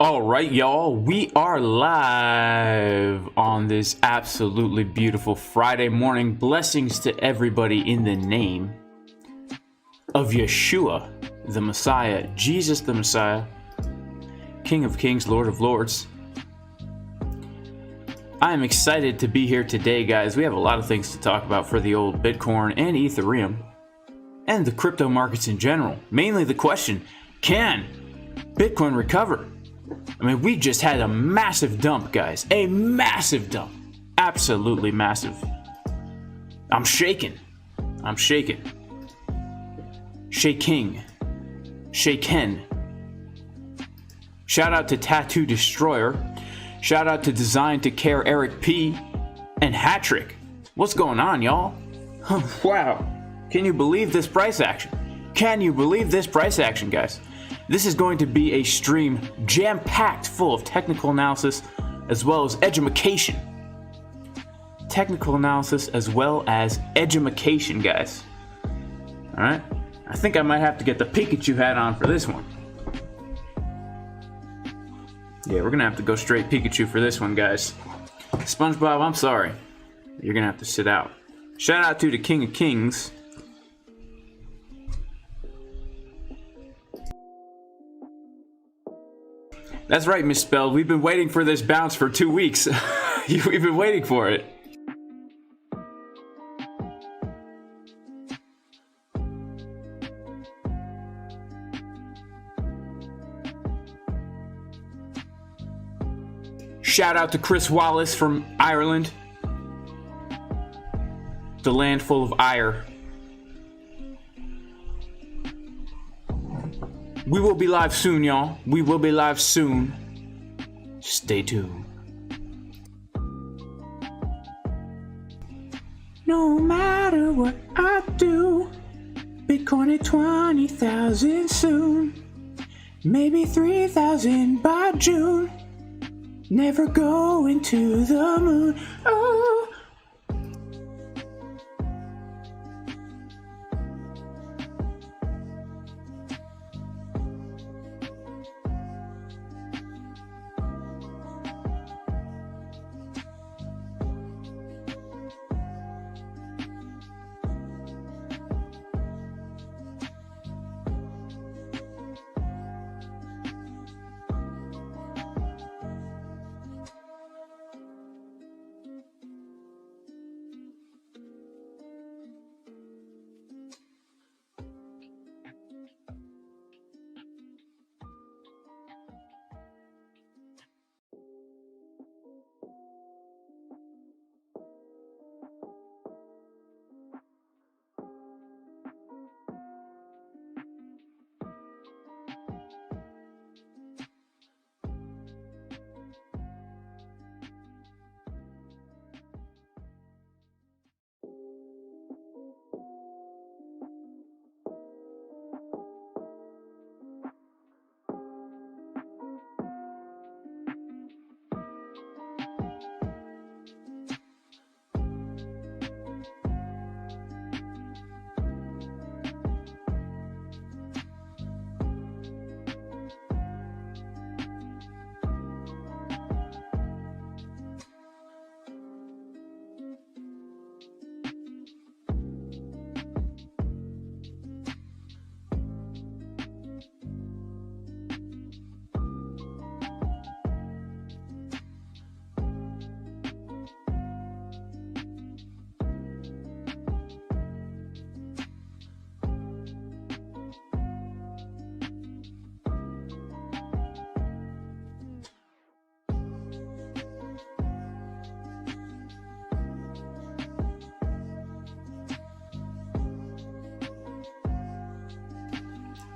All right, y'all, we are live on this absolutely beautiful Friday morning. Blessings to everybody in the name of Yeshua, the Messiah, Jesus the Messiah, King of Kings, Lord of Lords. I am excited to be here today, guys. We have a lot of things to talk about for the old Bitcoin and Ethereum and the crypto markets in general. Mainly the question, can Bitcoin recover? I mean, we just had a massive dump, guys. A massive dump. Absolutely massive. I'm shaking. I'm shaking. Shaking. Shaken. Shout out to Tattoo Destroyer. Shout out to Design to Care Eric P. And Hattrick. What's going on, y'all? Wow. Can you believe this price action? Can you believe this price action, guys? This is going to be a stream jam-packed full of technical analysis as well as edumacation. Technical analysis as well as edumacation, guys. Alright? I think I might have to get the Pikachu hat on for this one. Yeah, we're gonna have to go straight Pikachu for this one, guys. SpongeBob, I'm sorry. You're gonna have to sit out. Shout out to the King of Kings. That's right, Misspelled. We've been waiting for this bounce for 2 weeks. We've been waiting for it. Shout out to Chris Wallace from Ireland. The land full of ire. We will be live soon, y'all. We will be live soon. Stay tuned. No matter what I do, Bitcoin at 20,000 soon. Maybe 3,000 by June. Never going to the moon. Oh.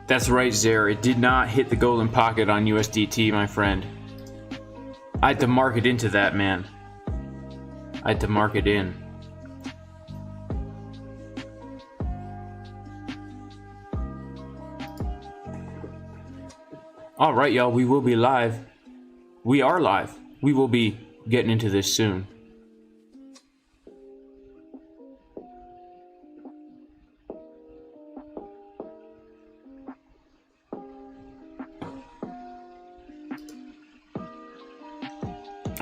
That's right, Zer. It did not hit the golden pocket on USDT, my friend. I had to mark it into that, man. I had to mark it in. All right, y'all. We will be live. We are live. We will be getting into this soon.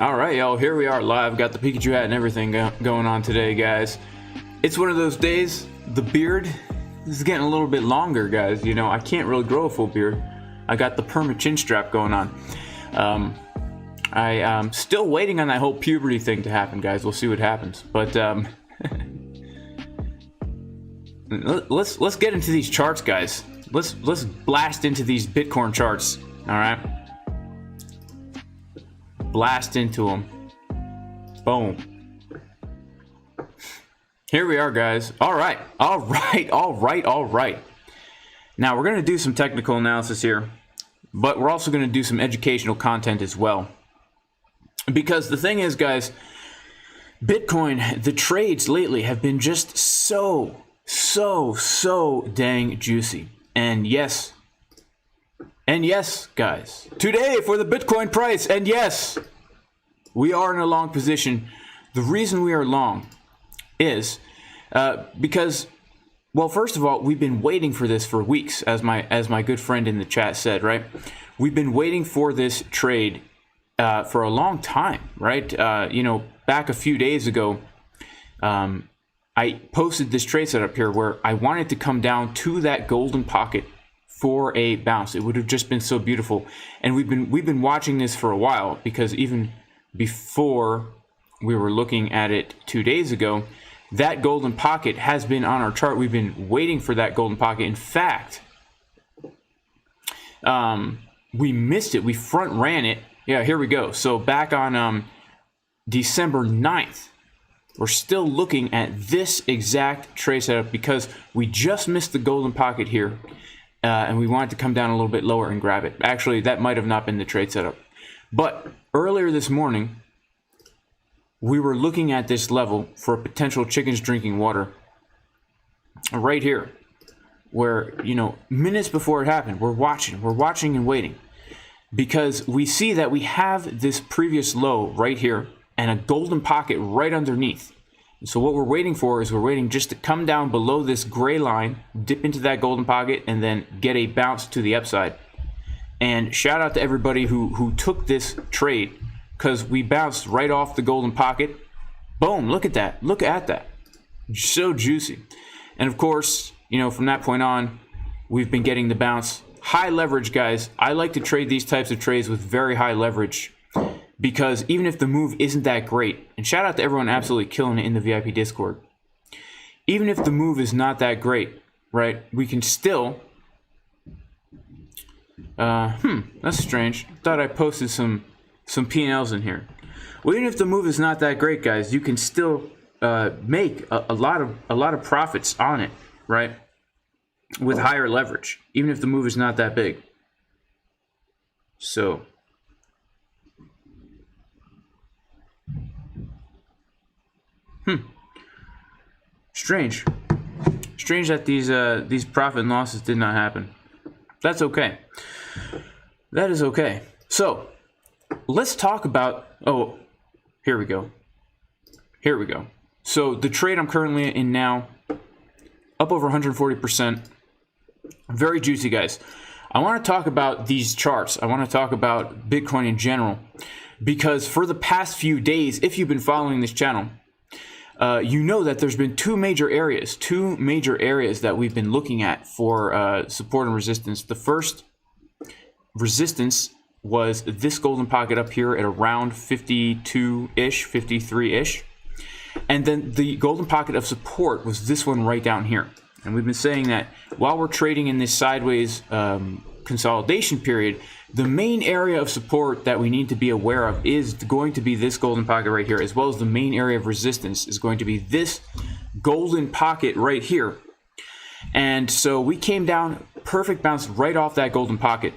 All right, y'all, here we are live. Got the Pikachu hat and everything going on today, guys. It's one of those days. The beard is getting a little bit longer, guys. You know, I can't really grow a full beard. I got the perma chin strap going on. I am still waiting on that whole puberty thing to happen, guys. We'll see what happens. But let's get into these charts, guys. Let's blast into these Bitcoin charts. All right, blast into them. Boom. Here we are, guys. All right. Now we're gonna do some technical analysis here, but we're also gonna do some educational content as well. Because the thing is, guys, Bitcoin, the trades lately have been just so dang juicy. And yes, guys, today for the Bitcoin price, and yes, we are in a long position. The reason we are long is because, well, first of all, we've been waiting for this for weeks, as my good friend in the chat said, right? We've been waiting for this trade for a long time, right? You know, back a few days ago, I posted this trade setup here where I wanted to come down to that golden pocket for a bounce. It would have just been so beautiful. And we've been watching this for a while, because even before we were looking at it 2 days ago, that golden pocket has been on our chart. We've been waiting for that golden pocket. In fact, we missed it. We front ran it. Yeah, here we go. So back on December 9th, we're still looking at this exact trade setup because we just missed the golden pocket here, and we wanted to come down a little bit lower and grab it. Actually, that might have not been the trade setup. But earlier this morning, we were looking at this level for potential chickens drinking water right here, where, you know, minutes before it happened, we're watching and waiting, because we see that we have this previous low right here and a golden pocket right underneath. So what we're waiting for is we're waiting just to come down below this gray line, dip into that golden pocket, and then get a bounce to the upside. And shout out to everybody who took this trade, because we bounced right off the golden pocket. Boom, look at that. Look at that. So juicy. And of course, you know, from that point on, we've been getting the bounce. High leverage, guys. I like to trade these types of trades with very high leverage, because even if the move isn't that great, and shout out to everyone absolutely killing it in the VIP Discord, even if the move is not that great, right, we can still, that's strange. Thought I posted some P&Ls in here. Well, even if the move is not that great, guys, you can still make a lot of profits on it, right, with higher leverage, even if the move is not that big. So strange that these profit and losses did not happen. That's okay. That is okay. So let's talk about, oh, here we go. So the trade I'm currently in now, up over 140%. Very juicy, guys. I want to talk about these charts. I want to talk about Bitcoin in general, because for the past few days, if you've been following this channel, you know that there's been two major areas that we've been looking at for support and resistance. The first resistance was this golden pocket up here at around 52-ish, 53-ish. And then the golden pocket of support was this one right down here. And we've been saying that while we're trading in this sideways consolidation period, the main area of support that we need to be aware of is going to be this golden pocket right here, as well as the main area of resistance is going to be this golden pocket right here. And so we came down, perfect bounce right off that golden pocket.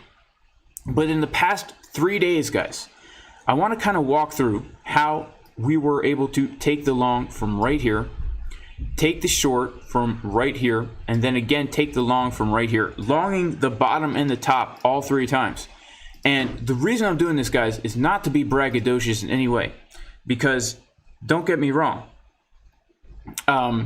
But in the past 3 days, guys, I want to kind of walk through how we were able to take the long from right here, take the short from right here, and then again take the long from right here, longing the bottom and the top all 3 times. And the reason I'm doing this, guys, is not to be braggadocious in any way, because don't get me wrong, although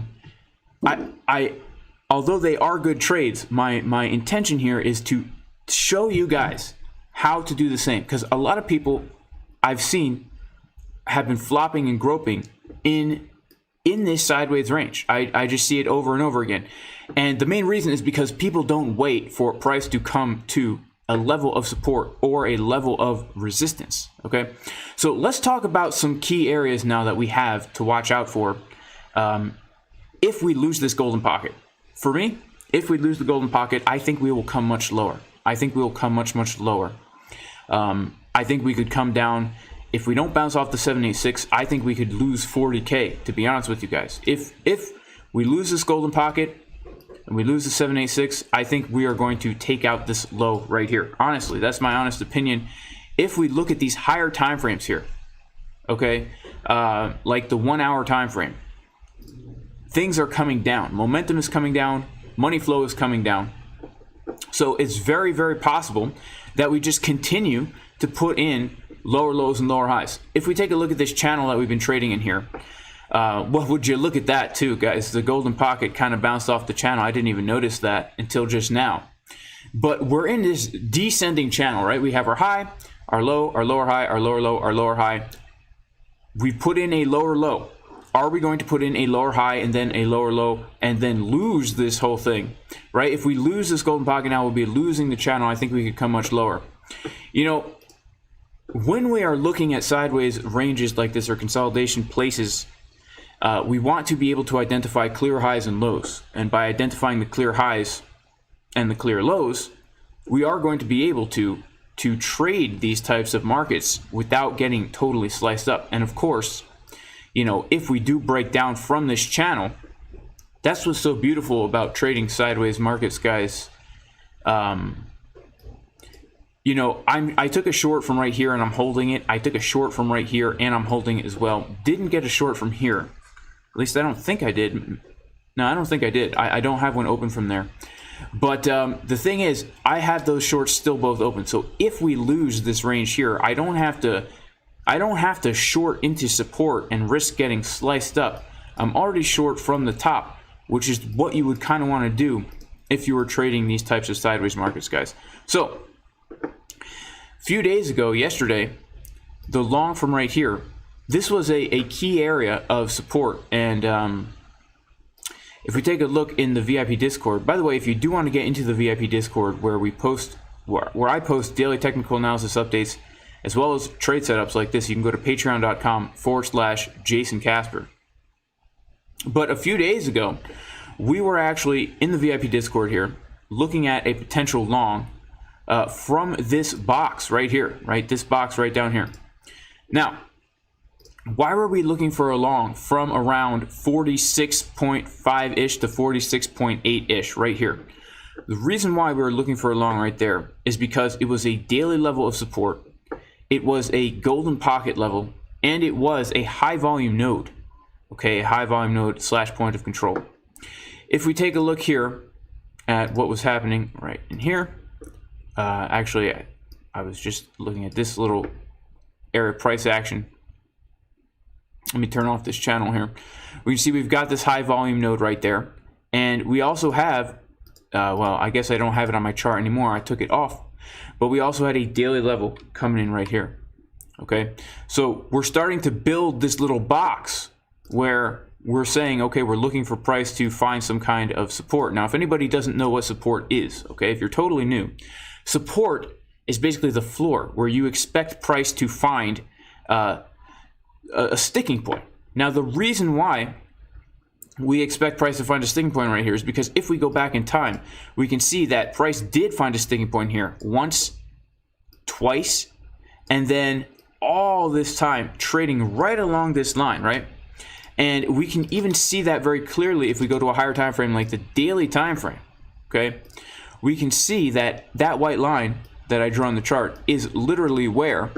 they are good trades, my intention here is to show you guys how to do the same, because a lot of people I've seen have been flopping and groping in this sideways range. I just see it over and over again. And the main reason is because people don't wait for price to come to a level of support or a level of resistance. Okay, so let's talk about some key areas now that we have to watch out for if we lose this golden pocket. For me, if we lose the golden pocket, I think we will come much lower. I think we will come much lower. I think we could come down. If we don't bounce off the 786, I think we could lose 40K, to be honest with you guys. If we lose this golden pocket and we lose the 786, I think we are going to take out this low right here. Honestly, that's my honest opinion. If we look at these higher time frames here, okay, like the 1 hour time frame, things are coming down. Momentum is coming down. Money flow is coming down. So it's very, very possible that we just continue to put in lower lows and lower highs. If we take a look at this channel that we've been trading in here, well, would you look at that too, guys? The golden pocket kind of bounced off the channel. I didn't even notice that until just now. But we're in this descending channel, right? We have our high, our low, our lower high, our lower low, our lower high. We put in a lower low. Are we going to put in a lower high and then a lower low and then lose this whole thing, right? If we lose this golden pocket now, we'll be losing the channel. I think we could come much lower. You know, when we are looking at sideways ranges like this or consolidation places, we want to be able to identify clear highs and lows. And by identifying the clear highs and the clear lows, we are going to be able to trade these types of markets without getting totally sliced up. And of course, you know, if we do break down from this channel, that's what's so beautiful about trading sideways markets, guys. You know, I took a short from right here and I'm holding it. I took a short from right here and I'm holding it as well. Didn't get a short from here. At least I don't think I did. No, I don't think I did. I don't have one open from there. But the thing is, I have those shorts still both open. So if we lose this range here, I don't have to short into support and risk getting sliced up. I'm already short from the top, which is what you would kind of want to do if you were trading these types of sideways markets, guys. So a few days ago, yesterday, the long from right here, this was a key area of support. And if we take a look in the VIP Discord, by the way, if you do want to get into the VIP Discord where we post, where I post daily technical analysis updates, as well as trade setups like this, you can go to patreon.com/Jason Casper. But a few days ago, we were actually in the VIP Discord here looking at a potential long from this box right here, right? This box right down here. Now, why were we looking for a long from around 46.5-ish to 46.8-ish right here? The reason why we were looking for a long right there is because it was a daily level of support. It was a golden pocket level, and it was a high volume node, okay, a high volume node / point of control. If we take a look here at what was happening right in here, actually, I was just looking at this little area price action. Let me turn off this channel here. We can see we've got this high volume node right there, and we also have, well, I guess I don't have it on my chart anymore. I took it off. But we also had a daily level coming in right here, okay? So we're starting to build this little box where we're saying, okay, we're looking for price to find some kind of support. Now, if anybody doesn't know what support is, okay, if you're totally new, support is basically the floor where you expect price to find a sticking point. Now, the reason why we expect price to find a sticking point right here is because if we go back in time, we can see that price did find a sticking point here once, twice, and then all this time trading right along this line, right? And we can even see that very clearly if we go to a higher time frame like the daily time frame, okay? We can see that that white line that I drew on the chart is literally where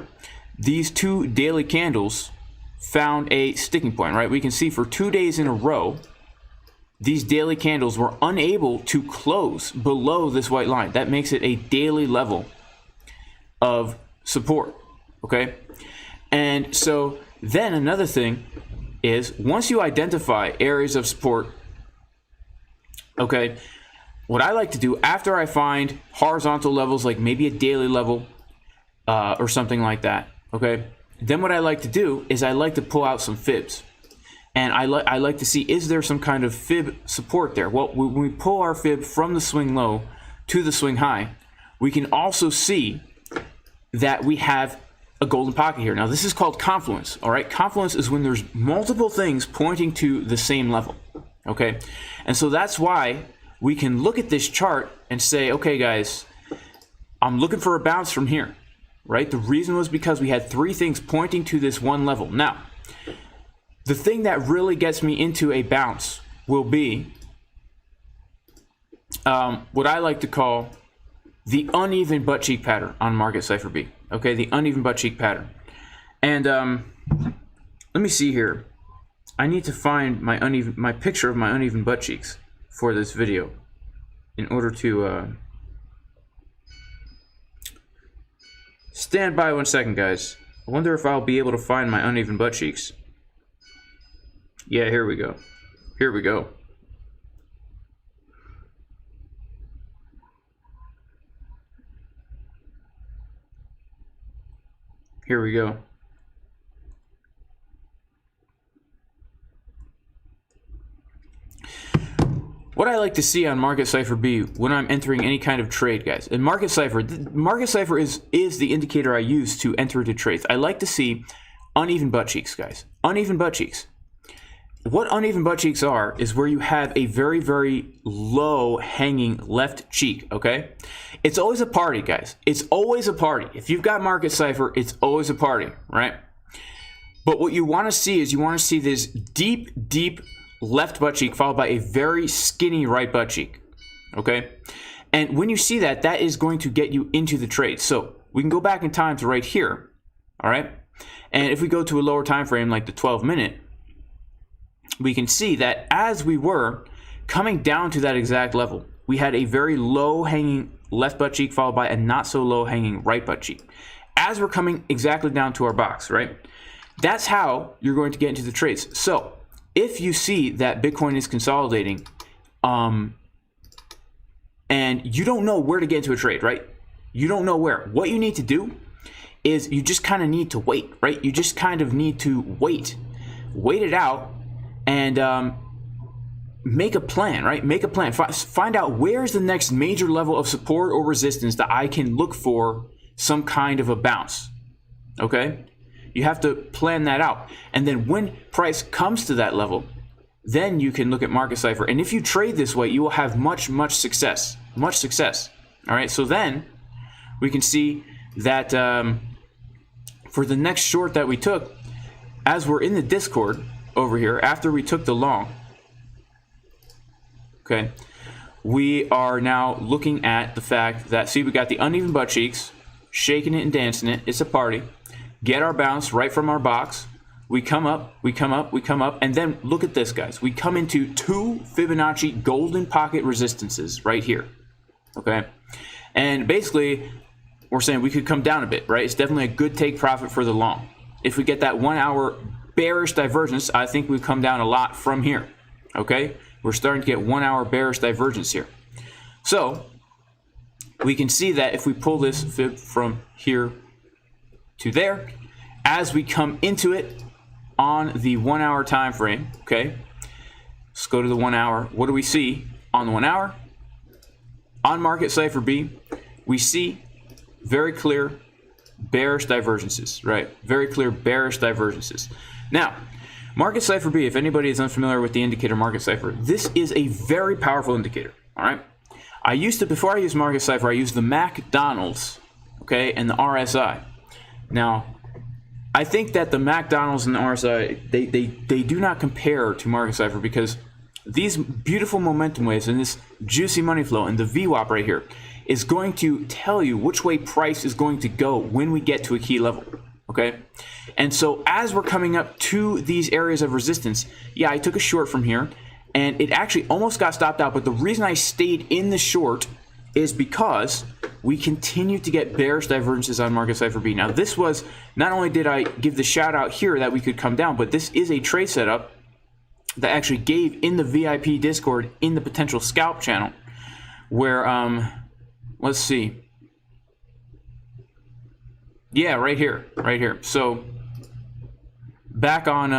these two daily candles found a sticking point, right? We can see for 2 days in a row, these daily candles were unable to close below this white line. That makes it a daily level of support, okay? And so then another thing is once you identify areas of support, okay, what I like to do after I find horizontal levels, like maybe a daily level or something like that, okay, then what I like to do is I like to pull out some fibs. And I like to see, is there some kind of fib support there? Well, when we pull our fib from the swing low to the swing high, we can also see that we have a golden pocket here. Now, this is called confluence, all right? Confluence is when there's multiple things pointing to the same level, okay? And so that's why we can look at this chart and say, okay, guys, I'm looking for a bounce from here, right? The reason was because we had three things pointing to this one level. Now, the thing that really gets me into a bounce will be what I like to call the uneven butt cheek pattern on market Cipher B. Okay, the uneven butt cheek pattern. And let me see here. I need to find my picture of my uneven butt cheeks for this video in order to stand by 1 second, guys. I wonder if I'll be able to find my uneven butt cheeks. Yeah, here we go. Here we go. Here we go. What I like to see on Market Cipher B when I'm entering any kind of trade, guys, and Market Cipher is the indicator I use to enter into trades. I like to see uneven butt cheeks, guys. Uneven butt cheeks. What uneven butt cheeks are is where you have a very, very low hanging left cheek, okay? It's always a party, guys. It's always a party. If you've got Market Cipher, it's always a party, right? But what you want to see is you want to see this deep, deep left butt cheek followed by a very skinny right butt cheek, okay? And when you see that, that is going to get you into the trade. So we can go back in time to right here, all right? And if we go to a lower time frame like the 12-minute, we can see that as we were coming down to that exact level, we had a very low hanging left butt cheek followed by a not so low hanging right butt cheek. As we're coming exactly down to our box, right? That's how you're going to get into the trades. So if you see that Bitcoin is consolidating and you don't know where to get into a trade, right? You don't know where. What you need to do is you just kind of need to wait, right? You just kind of need to wait it out and make a plan, right? Make a plan. Find out where's the next major level of support or resistance that I can look for some kind of a bounce, okay? You have to plan that out. And then when price comes to that level, then you can look at Market Cipher. And if you trade this way, you will have much success. Much success. All right, so then we can see that for the next short that we took, as we're in the Discord over here, after we took the long, okay, we are now looking at the fact that, see, we got the uneven butt cheeks, shaking it and dancing it. It's a party. Get our bounce right from our box. We come up, we come up, we come up, and then look at this, guys. We come into two Fibonacci golden pocket resistances right here, okay? And basically, we're saying we could come down a bit, right? It's definitely a good take profit for the long. If we get that 1 hour bearish divergence, I think we've come down a lot from here, okay? We're starting to get 1 hour bearish divergence here. So we can see that if we pull this fib from here to there, as we come into it on the 1 hour time frame, okay? Let's go to the 1 hour. What do we see on the 1 hour? On Market Cipher B, we see very clear bearish divergences, right? Very clear bearish divergences. Now, Market Cipher B, if anybody is unfamiliar with the indicator Market Cipher, this is a very powerful indicator, all right? Before I used Market Cipher, I used the McDonald's, okay, and the RSI. Now, I think that the McDonald's and the RSI, they do not compare to Market Cipher because these beautiful momentum waves and this juicy money flow and the VWAP right here is going to tell you which way price is going to go when we get to a key level, okay? And so as we're coming up to these areas of resistance, yeah, I took a short from here and it actually almost got stopped out, but the reason I stayed in the short is because we continue to get bearish divergences on Market Cipher B. Now, this was, not only did I give the shout out here that we could come down, but this is a trade setup that actually gave in the VIP Discord in the potential scalp channel where, let's see. Yeah, right here. So back on,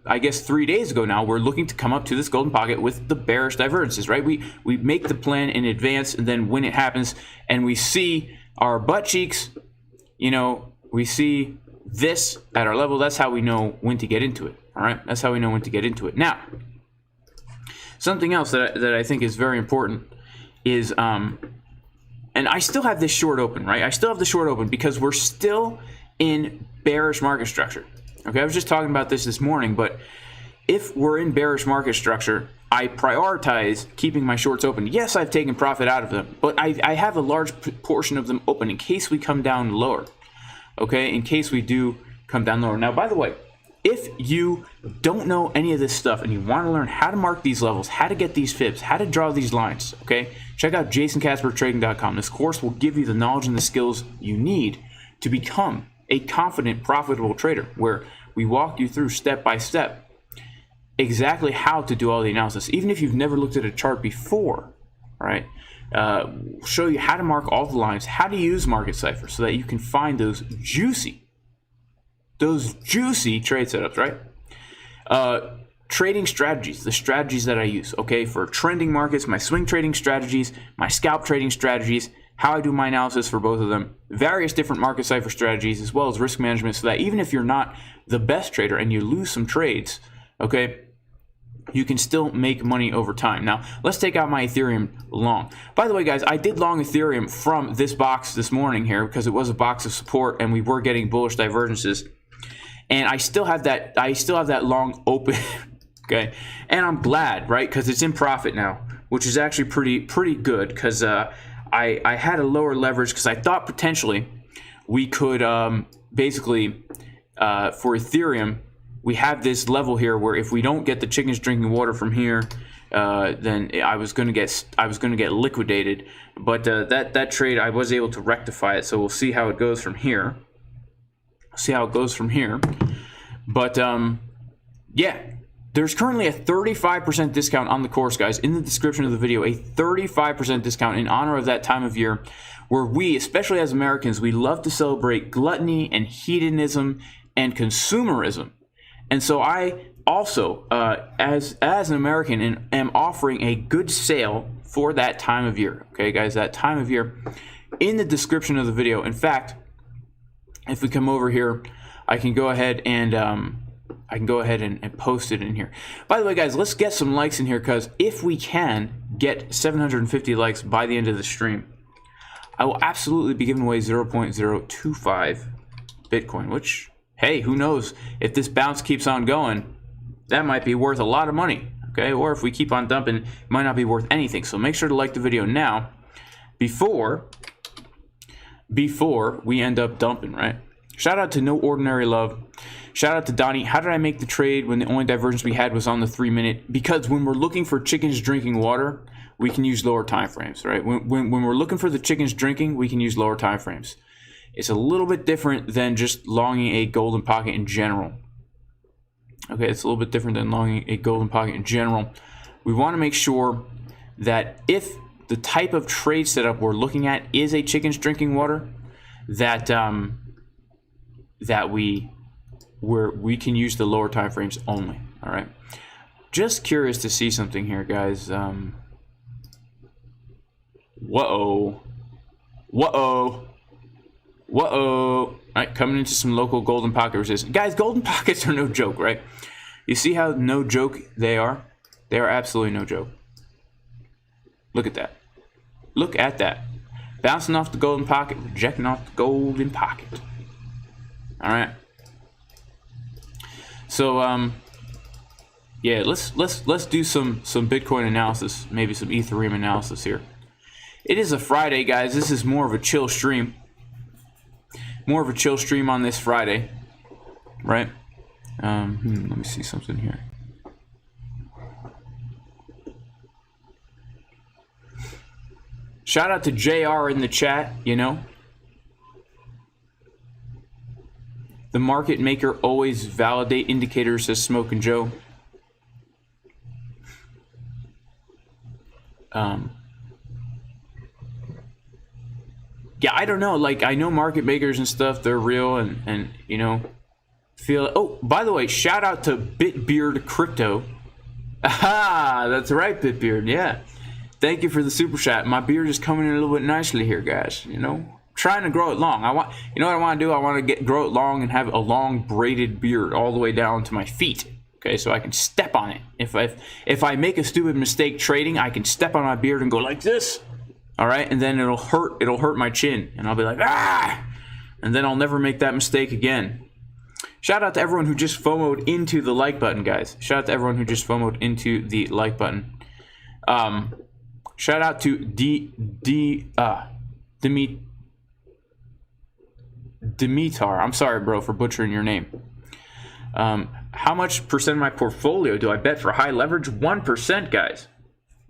I guess 3 days ago now, we're looking to come up to this golden pocket with the bearish divergences, right? We make the plan in advance, and then when it happens and we see our butt cheeks, you know, we see this at our level, that's how we know when to get into it, all right? That's how we know when to get into it. Now, something else that I think is very important is, and I still have this short open, right? I still have the short open because we're still in bearish market structure. Okay, I was just talking about this morning, but if we're in bearish market structure, I prioritize keeping my shorts open. Yes, I've taken profit out of them, but I have a large portion of them open in case we come down lower. Okay, in case we do come down lower. Now, by the way, if you don't know any of this stuff and you want to learn how to mark these levels, how to get these fibs, how to draw these lines, okay, check out jasoncaspertrading.com. This course will give you the knowledge and the skills you need to become a confident, profitable trader, where we walk you through step by step exactly how to do all the analysis. Even if you've never looked at a chart before, right? Show you how to mark all the lines, how to use Market Cipher so that you can find those juicy trade setups, right? Trading strategies, the strategies that I use, okay, for trending markets, my swing trading strategies, my scalp trading strategies, how I do my analysis for both of them, various different Market Cipher strategies, as well as risk management, so that even if you're not the best trader and you lose some trades, okay, you can still make money over time. Now, let's take out my Ethereum long. By the way, guys, I did long Ethereum from this box this morning here because it was a box of support and we were getting bullish divergences. And I still have that long open, okay? And I'm glad, right? Because it's in profit now, which is actually pretty good, because I had a lower leverage because I thought potentially we could basically, for Ethereum, we have this level here where if we don't get the chickens drinking water from here, then I was going to get liquidated. But that trade, I was able to rectify it. So we'll see how it goes from here. But yeah, there's currently a 35% discount on the course, guys, in the description of the video. A 35% discount in honor of that time of year where we, especially as Americans, we love to celebrate gluttony and hedonism and consumerism. And so I also, as an American, am offering a good sale for that time of year. Okay, guys, that time of year in the description of the video. In fact, if we come over here, I can go ahead and post it in here. By the way, guys, let's get some likes in here, because if we can get 750 likes by the end of the stream, I will absolutely be giving away 0.025 Bitcoin, which, hey, who knows, if this bounce keeps on going, that might be worth a lot of money, okay? Or if we keep on dumping, it might not be worth anything. So make sure to like the video now before we end up dumping, right? Shout out to No Ordinary Love. Shout out to Donnie. How did I make the trade when the only divergence we had was on the 3-minute? Because when we're looking for chickens drinking water, we can use lower time frames, right? When we're looking for the chickens drinking, we can use lower time frames. It's a little bit different than just longing a golden pocket in general. Okay, it's a little bit different than longing a golden pocket in general. We want to make sure that if the type of trade setup we're looking at is a chickens drinking water, that we can use the lower time frames only. All right. Just curious to see something here, guys. Whoa. All right, coming into some local golden pocket resistance. Guys, golden pockets are no joke, right? You see how no joke they are? They are absolutely no joke. Look at that. Look at that. Bouncing off the golden pocket, rejecting off the golden pocket. All right. So yeah, let's do some Bitcoin analysis, maybe some Ethereum analysis here. It is a Friday, guys. This is more of a chill stream. More of a chill stream on this Friday, right? Let me see something here. Shout out to JR in the chat, you know. The market maker always validate indicators, says Smoke and Joe. Yeah, I don't know. Like, I know market makers and stuff, they're real, and you know, Oh, by the way, shout out to Bitbeard Crypto. Aha, that's right, Bitbeard. Yeah, thank you for the super chat. My beard is coming in a little bit nicely here, guys. You know, trying to grow it long. You know what I want to do? I want to grow it long and have a long braided beard all the way down to my feet. Okay, so I can step on it. If I make a stupid mistake trading, I can step on my beard and go like this. All right, and then it'll hurt my chin, and I'll be like, ah, and then I'll never make that mistake again. Shout out to everyone who just FOMO'd into the like button, guys. Shout out to everyone who just FOMO'd into the like button. Shout out to Dimitar. I'm sorry, bro, for butchering your name. How much percent of my portfolio do I bet for high leverage? 1%, guys.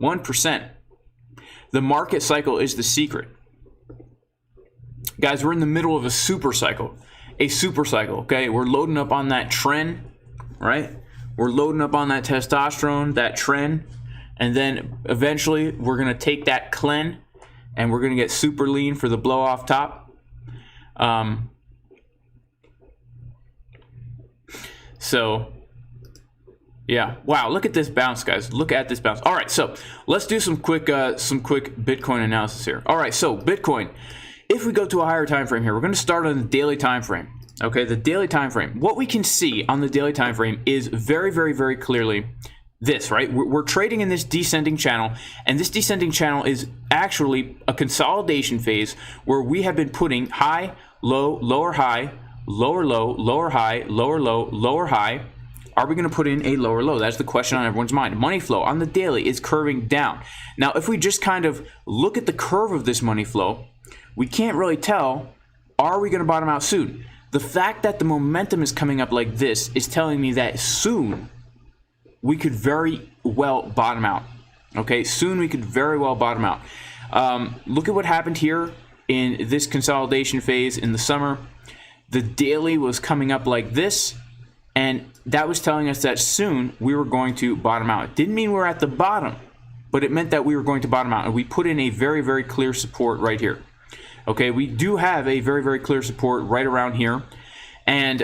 1%. The market cycle is the secret. Guys, we're in the middle of a super cycle. A super cycle, okay? We're loading up on that trend, right? We're loading up on that testosterone, that trend, and then eventually we're going to take that clen and we're going to get super lean for the blow off top. So yeah, wow, look at this bounce, guys. Look at this bounce. All right, so let's do some quick Bitcoin analysis here. All right, so Bitcoin, if we go to a higher time frame here, we're going to start on the daily time frame. Okay, the daily time frame. What we can see on the daily time frame is very, very, very clearly this, right? We're trading in this descending channel, and this descending channel is actually a consolidation phase where we have been putting high, low, lower high, lower low, lower high, lower low, lower high. Are we going to put in a lower low? That's the question on everyone's mind. Money flow on the daily is curving down. Now, if we just kind of look at the curve of this money flow, we can't really tell, are we going to bottom out soon? The fact that the momentum is coming up like this is telling me that soon we could very well bottom out. Okay, soon we could very well bottom out. Look at what happened here in this consolidation phase in the summer. The daily was coming up like this, and that was telling us that soon we were going to bottom out. It didn't mean we're at the bottom, but it meant that we were going to bottom out, and we put in a very, very clear support right here. Okay, we do have a very, very clear support right around here, and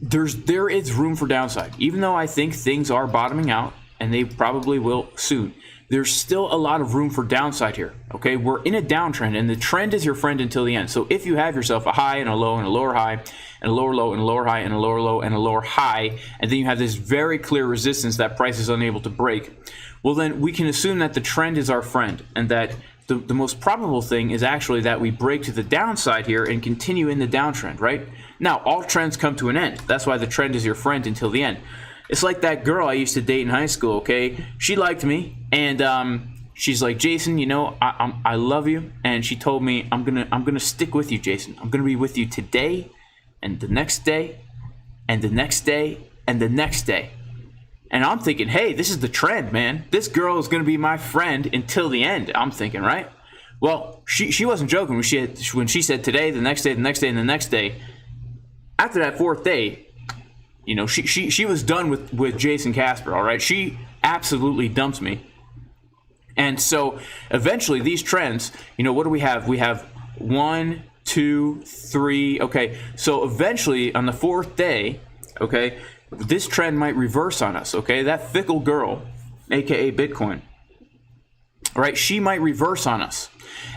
there is room for downside. Even though I think things are bottoming out, and they probably will soon, there's still a lot of room for downside here. Okay, we're in a downtrend, and the trend is your friend until the end. So if you have yourself a high and a low and a lower high and a lower low and a lower high and a lower low and a lower high, and then you have this very clear resistance that price is unable to break, well, then we can assume that the trend is our friend, and that the most probable thing is actually that we break to the downside here and continue in the downtrend, right? Now, all trends come to an end. That's why the trend is your friend until the end. It's like that girl I used to date in high school, okay? She liked me, and she's like, Jason, you know, I love you, and she told me, I'm gonna stick with you, Jason. I'm gonna be with you today, and the next day, and the next day, and the next day. And I'm thinking, hey, this is the trend, man. This girl is going to be my friend until the end, I'm thinking, right? Well, she wasn't joking when she said today, the next day, the next day, and the next day. After that fourth day, you know, she was done with Jason Casper, all right? She absolutely dumped me. And so eventually these trends, you know, what do we have? We have 1, 2, 3. Okay, so eventually on the fourth day, okay, this trend might reverse on us, okay? That fickle girl, aka Bitcoin, right? She might reverse on us.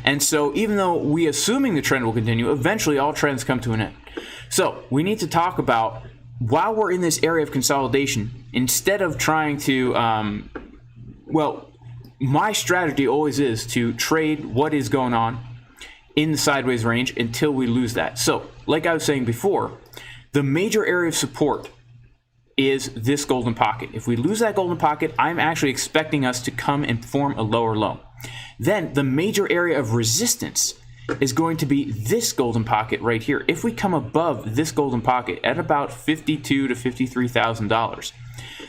And so even though we assuming the trend will continue, eventually all trends come to an end. So we need to talk about, while we're in this area of consolidation, instead of trying to, well, my strategy always is to trade what is going on in the sideways range until we lose that. So like I was saying before, the major area of support is this golden pocket. If we lose that golden pocket, I'm actually expecting us to come and form a lower low. Then the major area of resistance is going to be this golden pocket right here. If we come above this golden pocket at about $52,000 to $53,000,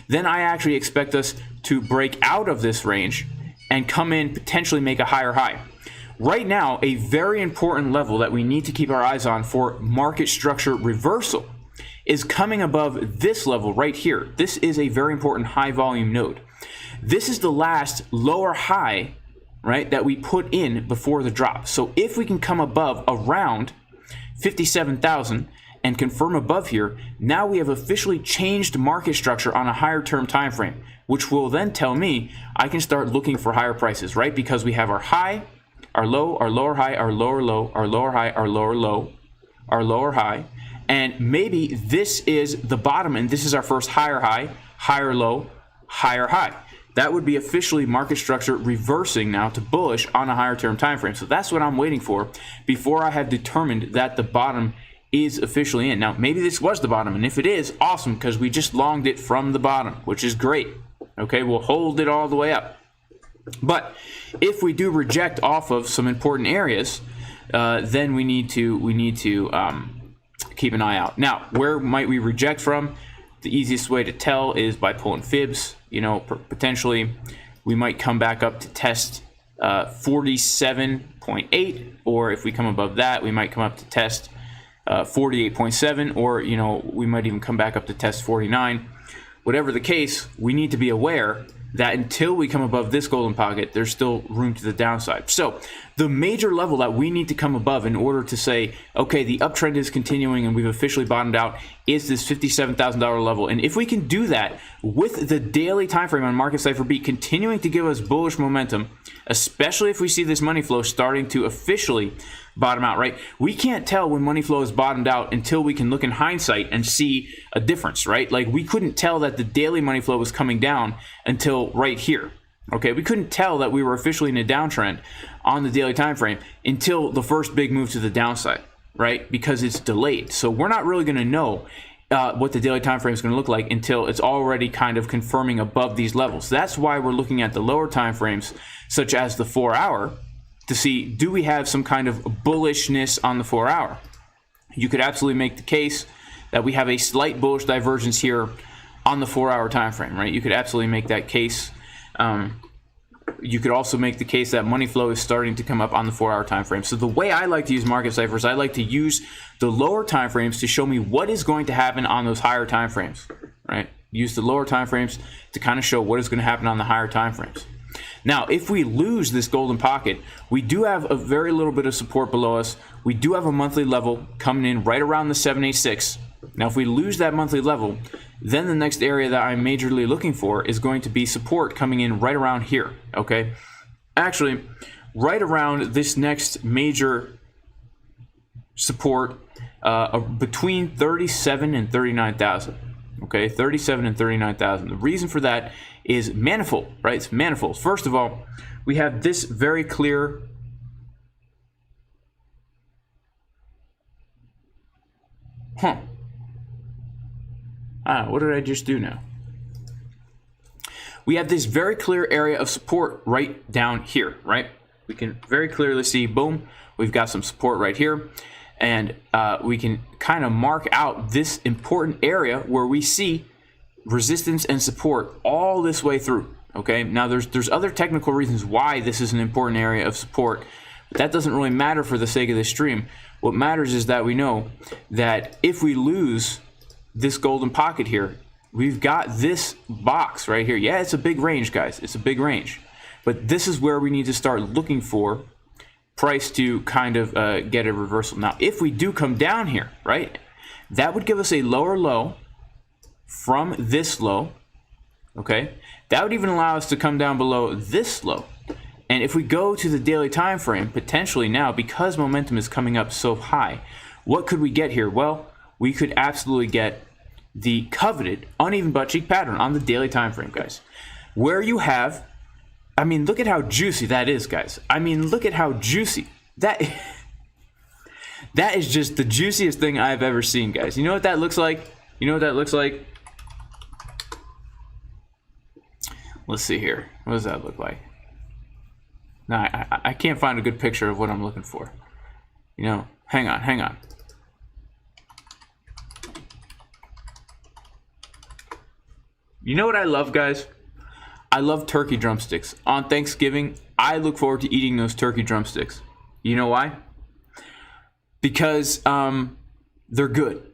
then I actually expect us to break out of this range and come in, potentially make a higher high. Right now, a very important level that we need to keep our eyes on for market structure reversal is coming above this level right here. This is a very important high volume node. This is the last lower high, right, that we put in before the drop. So if we can come above around 57,000 and confirm above here, now we have officially changed market structure on a higher term time frame, which will then tell me I can start looking for higher prices, right? Because we have our high, our low, our lower high, our lower low, our lower high, our lower low, our lower high, and maybe this is the bottom and this is our first higher high, higher low, higher high. That would be officially market structure reversing now to bullish on a higher term time frame. So that's what I'm waiting for before I have determined that the bottom is officially in. Now, maybe this was the bottom, and if it is, awesome, because we just longed it from the bottom, which is great. Okay, we'll hold it all the way up. But if we do reject off of some important areas, then we need to keep an eye out. Now, where might we reject from? The easiest way to tell is by pulling fibs. You know, potentially we might come back up to test 47.8, or if we come above that, we might come up to test 48.7, or you know, we might even come back up to test 49. Whatever the case, we need to be aware that until we come above this golden pocket, there's still room to the downside. So the major level that we need to come above in order to say, okay, the uptrend is continuing and we've officially bottomed out, is this $57,000 level. And if we can do that with the daily time frame on Market Cipher B continuing to give us bullish momentum, especially if we see this money flow starting to officially bottom out, right? We can't tell when money flow is bottomed out until we can look in hindsight and see a difference, right? Like we couldn't tell that the daily money flow was coming down until right here. Okay, we couldn't tell that we were officially in a downtrend on the daily time frame until the first big move to the downside, right? Because it's delayed. So we're not really going to know what the daily time frame is going to look like until it's already kind of confirming above these levels. That's why we're looking at the lower time frames, such as the 4 hour, to see, do we have some kind of bullishness on the 4 hour? You could absolutely make the case that we have a slight bullish divergence here on the 4 hour time frame, right? You could absolutely make that case. You could also make the case that money flow is starting to come up on the 4 hour time frame. So the way I like to use market ciphers, I like to use the lower time frames to show me what is going to happen on those higher time frames, right? Use the lower time frames to kind of show what is going to happen on the higher time frames. Now, if we lose this golden pocket, we do have a very little bit of support below us. We do have a monthly level coming in right around the 786. Now, if we lose that monthly level, then the next area that I'm majorly looking for is going to be support coming in right around here, okay? Actually, right around this next major support between 37 and 39,000, okay? 37 and 39,000. The reason for that is manifold, right? It's manifold. First of all, we have this very clear what did I just do now? We have this very clear area of support right down here, right? We can very clearly see, boom, we've got some support right here. And we can kind of mark out this important area where we see resistance and support all this way through, okay? Now, there's other technical reasons why this is an important area of support, but that doesn't really matter for the sake of this stream. What matters is that we know that if we lose this golden pocket here, we've got this box right here. Yeah, it's a big range, guys. It's a big range. But this is where we need to start looking for price to kind of get a reversal. Now, if we do come down here, right, that would give us a lower low from this low, okay? That would even allow us to come down below this low. And if we go to the daily time frame, potentially now, because momentum is coming up so high, what could we get here? Well, we could absolutely get the coveted uneven butt cheek pattern on the daily time frame, guys. Where you have, I mean, look at how juicy that is, guys. I mean, look at how juicy that is just the juiciest thing I've ever seen, guys. You know what that looks like? You know what that looks like? Let's see here. What does that look like? Now, I can't find a good picture of what I'm looking for. You know, hang on. You know what I love, guys? I love turkey drumsticks. On Thanksgiving, I look forward to eating those turkey drumsticks. You know why? Because they're good.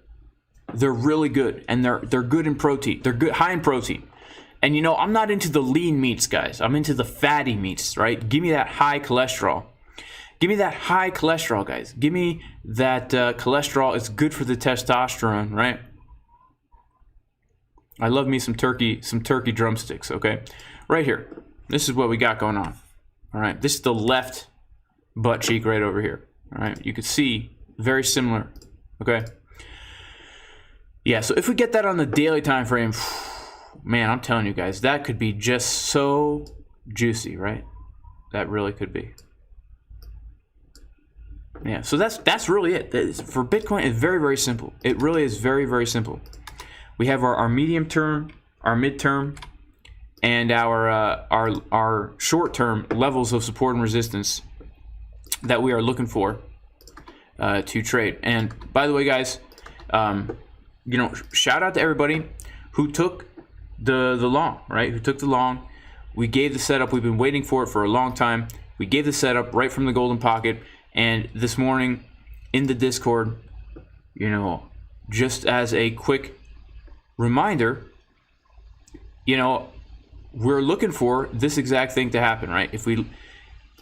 They're really good, and they're good in protein. They're good, high in protein. And you know, I'm not into the lean meats, guys. I'm into the fatty meats, right? Give me that high cholesterol. Give me that high cholesterol, guys. Give me that cholesterol. It's good for the testosterone, right? I love me some turkey drumsticks, okay? Right here. This is what we got going on. All right, this is the left butt cheek right over here. All right, you can see very similar, okay? Yeah, so if we get that on the daily time frame, man, I'm telling you guys, that could be just so juicy, right? That really could be. Yeah, so that's really it. For Bitcoin, it's very, very simple. It really is very, very simple. We have our medium term, our midterm, and our short term levels of support and resistance that we are looking for to trade. And by the way, guys, you know, shout out to everybody who took the long, right? Who took the long. We gave the setup. We've been waiting for it for a long time. We gave the setup right from the golden pocket. And this morning in the Discord, you know, just as a quick reminder, you know, we're looking for this exact thing to happen, right?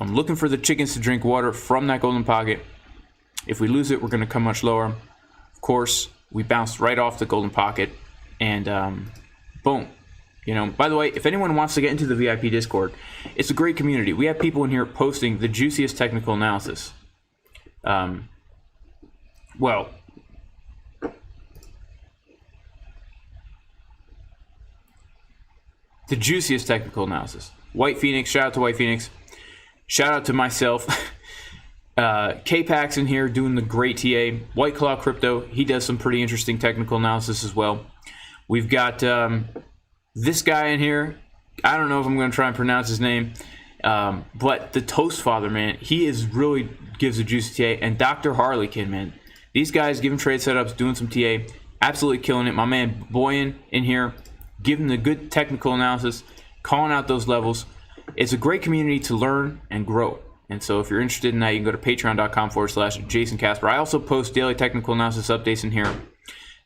I'm looking for the chickens to drink water from that golden pocket. If we lose it, we're going to come much lower. Of course, we bounced right off the golden pocket, and boom. You know, by the way, if anyone wants to get into the VIP Discord, it's a great community. We have people in here posting the juiciest technical analysis. Well, the juiciest technical analysis. White Phoenix, shout out to White Phoenix. Shout out to myself. K-Pax in here doing the great TA. White Claw Crypto, he does some pretty interesting technical analysis as well. We've got this guy in here. I don't know if I'm going to try and pronounce his name, but the Toast Father, man, he is really gives a juicy TA. And Dr. Harleykin, man, these guys giving trade setups, doing some TA, absolutely killing it. My man Boyan in here, giving the good technical analysis, calling out those levels. It's a great community to learn and grow. And so if you're interested in that, you can go to patreon.com/Jason Casper. I also post daily technical analysis updates in here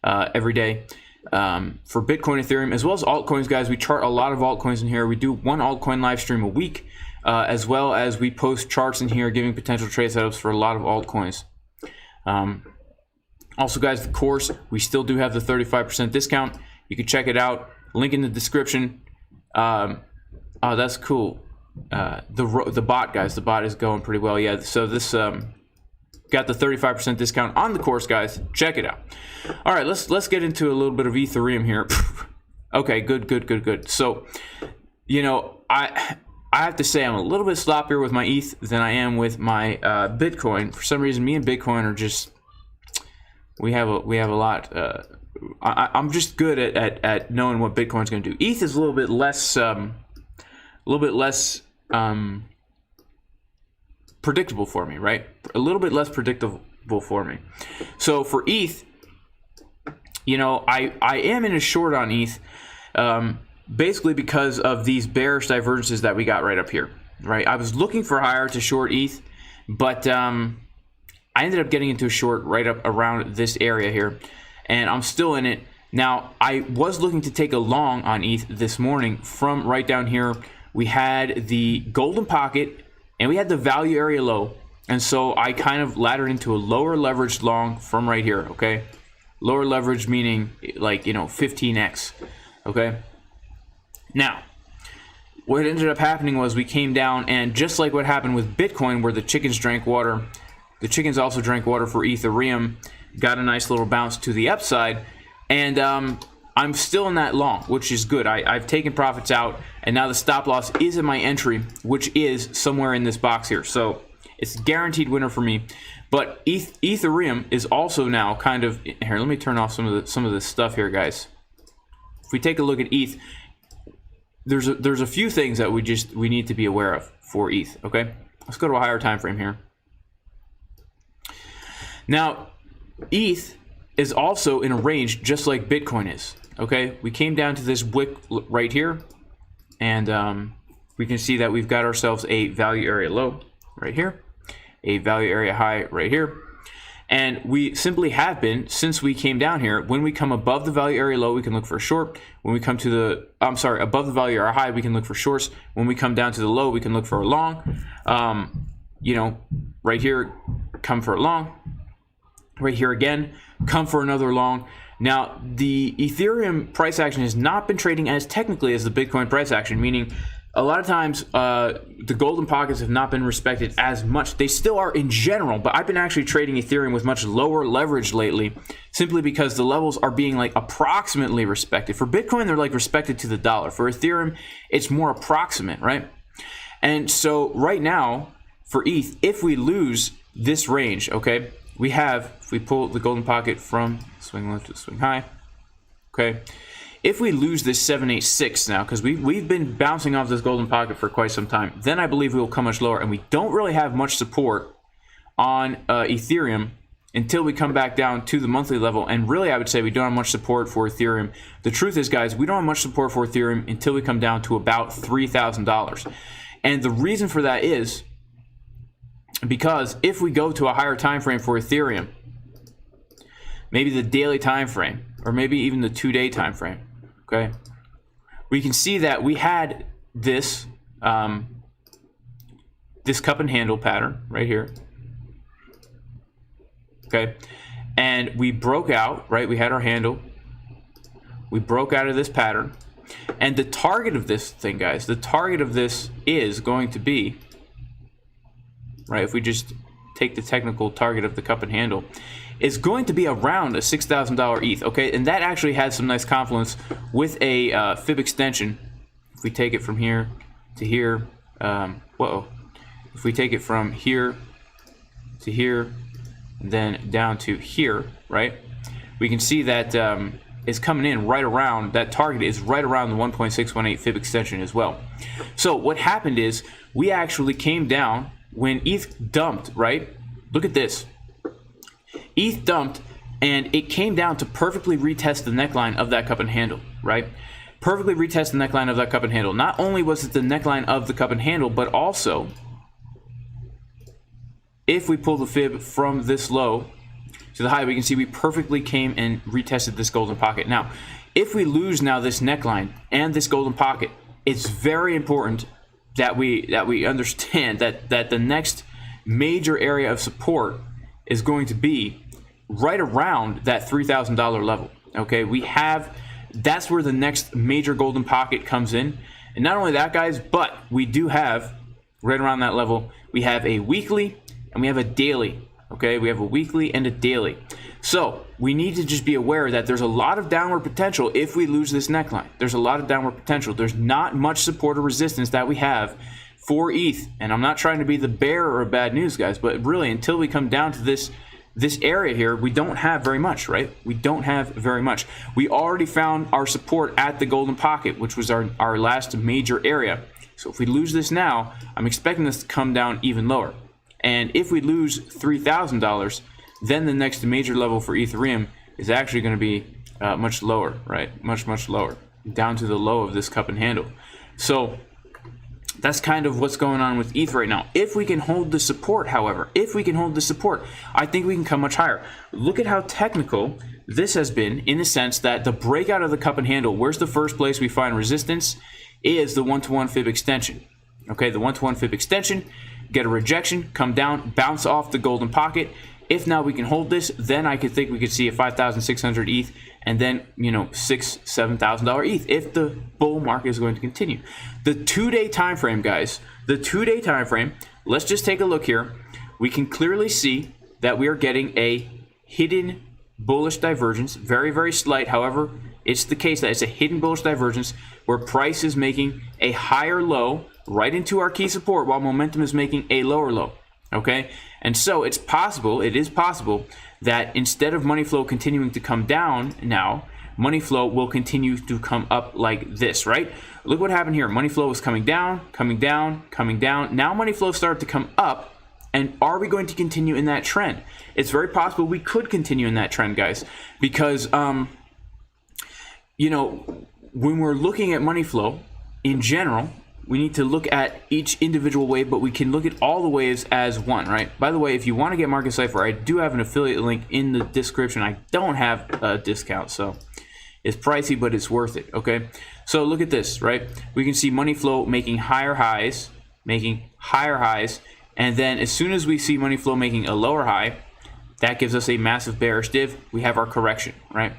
every day for Bitcoin, Ethereum, as well as altcoins, guys. We chart a lot of altcoins in here. We do one altcoin live stream a week, as well as we post charts in here giving potential trade setups for a lot of altcoins. Also, guys, the course, we still do have the 35% discount. You can check it out. Link in the description. Oh, that's cool. The bot, guys, the bot is going pretty well. Yeah, so this got the 35% discount on the course, guys. Check it out. All right, let's get into a little bit of Ethereum here. Okay, good. So, you know, I have to say I'm a little bit sloppier with my ETH than I am with my Bitcoin. For some reason, me and Bitcoin are just we have a lot. I'm just good at knowing what Bitcoin's going to do. ETH is a little bit less predictable for me, right? A little bit less predictable for me. So for ETH, you know, I am in a short on ETH, basically because of these bearish divergences that we got right up here, right? I was looking for higher to short ETH, but I ended up getting into a short right up around this area here, and I'm still in it. Now, I was looking to take a long on ETH this morning from right down here. We had the golden pocket and we had the value area low. And so I kind of laddered into a lower leverage long from right here, okay? Lower leverage meaning like, you know, 15x, okay? Now, what ended up happening was we came down, and just like what happened with Bitcoin where the chickens drank water, the chickens also drank water for Ethereum, got a nice little bounce to the upside. And I'm still in that long, which is good. I've taken profits out, and now the stop loss is in my entry, which is somewhere in this box here. So it's a guaranteed winner for me. But Ethereum is also now kind of here. Let me turn off some of the stuff here, guys. If we take a look at ETH, there's a few things that we need to be aware of for ETH. Okay, let's go to a higher time frame here. Now, ETH is also in a range just like Bitcoin is. Okay, we came down to this wick right here, and we can see that we've got ourselves a value area low right here, a value area high right here, and we simply have been since we came down here. When we come above the value area low, we can look for a short. When we come to the above the value area high, we can look for shorts. When we come down to the low, we can look for a long. You know, right here, come for a long. Right here again, come for another long. Now, the Ethereum price action has not been trading as technically as the Bitcoin price action, meaning a lot of times the golden pockets have not been respected as much. They still are in general, but I've been actually trading Ethereum with much lower leverage lately, simply because the levels are being like approximately respected. For Bitcoin, they're like respected to the dollar. For Ethereum, it's more approximate, right? And so right now, for ETH, if we lose this range, okay, we have, if we pull the golden pocket from swing left to swing high, okay, if we lose this 786 now, because we've been bouncing off this golden pocket for quite some time, then I believe we will come much lower, and we don't really have much support on Ethereum until we come back down to the monthly level. And really, I would say we don't have much support for Ethereum. The truth is, guys, we don't have much support for Ethereum until we come down to about $3,000. And the reason for that is because if we go to a higher time frame for Ethereum, maybe the daily time frame, or maybe even the 2-day time frame, okay, we can see that we had this this cup and handle pattern right here, okay, and we broke out, right? We had our handle, we broke out of this pattern, and the target of this thing, guys, the target of this is going to be, right, if we just take the technical target of the cup and handle, is going to be around a $6,000 ETH, okay? And that actually has some nice confluence with a fib extension. If we take it from here to here, if we take it from here to here, and then down to here, right, we can see that it's coming in right around, that target is right around the 1.618 fib extension as well. So what happened is we actually came down when ETH dumped, right? Look at this. ETH dumped, and it came down to perfectly retest the neckline of that cup and handle, right? Perfectly retest the neckline of that cup and handle. Not only was it the neckline of the cup and handle, but also, if we pull the fib from this low to the high, we can see we perfectly came and retested this golden pocket. Now, if we lose now this neckline and this golden pocket, it's very important that we understand that the next major area of support is going to be right around that $3,000 level. Okay, that's where the next major golden pocket comes in. And not only that, guys, but we do have right around that level, we have a weekly and we have a daily. Okay, we have a weekly and a daily. So we need to just be aware that there's a lot of downward potential if we lose this neckline. There's a lot of downward potential. There's not much support or resistance that we have for ETH. And I'm not trying to be the bearer of bad news, guys, but really until we come down to this area here, we don't have very much, right? We don't have very much. We already found our support at the golden pocket, which was our last major area. So if we lose this now, I'm expecting this to come down even lower. And if we lose $3,000, then the next major level for Ethereum is actually going to be much lower, right? Much lower, down to the low of this cup and handle. So that's kind of what's going on with ETH right now. If we can hold the support, however, if we can hold the support, I think we can come much higher. Look at how technical this has been, in the sense that the breakout of the cup and handle, where's the first place we find resistance, is the 1-to-1 fib extension. Okay, the 1-to-1 fib extension, get a rejection, come down, bounce off the golden pocket. If now we can hold this, then I could think we could see a 5,600 ETH, and then, you know, $6,000-7,000 ETH if the bull market is going to continue. The 2-day time frame, guys, the 2-day time frame, let's just take a look here. We can clearly see that we are getting a hidden bullish divergence, very, very slight. However, it's the case that it's a hidden bullish divergence where price is making a higher low right into our key support while momentum is making a lower low. Okay, and so it's possible, it is possible that instead of money flow continuing to come down now, money flow will continue to come up like this, right? Look what happened here. Money flow was coming down, coming down, coming down. Now money flow started to come up. And are we going to continue in that trend? It's very possible we could continue in that trend, guys, because, you know, when we're looking at money flow in general, we need to look at each individual wave, but we can look at all the waves as one, right? By the way, if you want to get Market Cipher, I do have an affiliate link in the description. I don't have a discount, so it's pricey, but it's worth it, okay? So look at this, right? We can see money flow making higher highs, And then as soon as we see money flow making a lower high, that gives us a massive bearish div. We have our correction, right?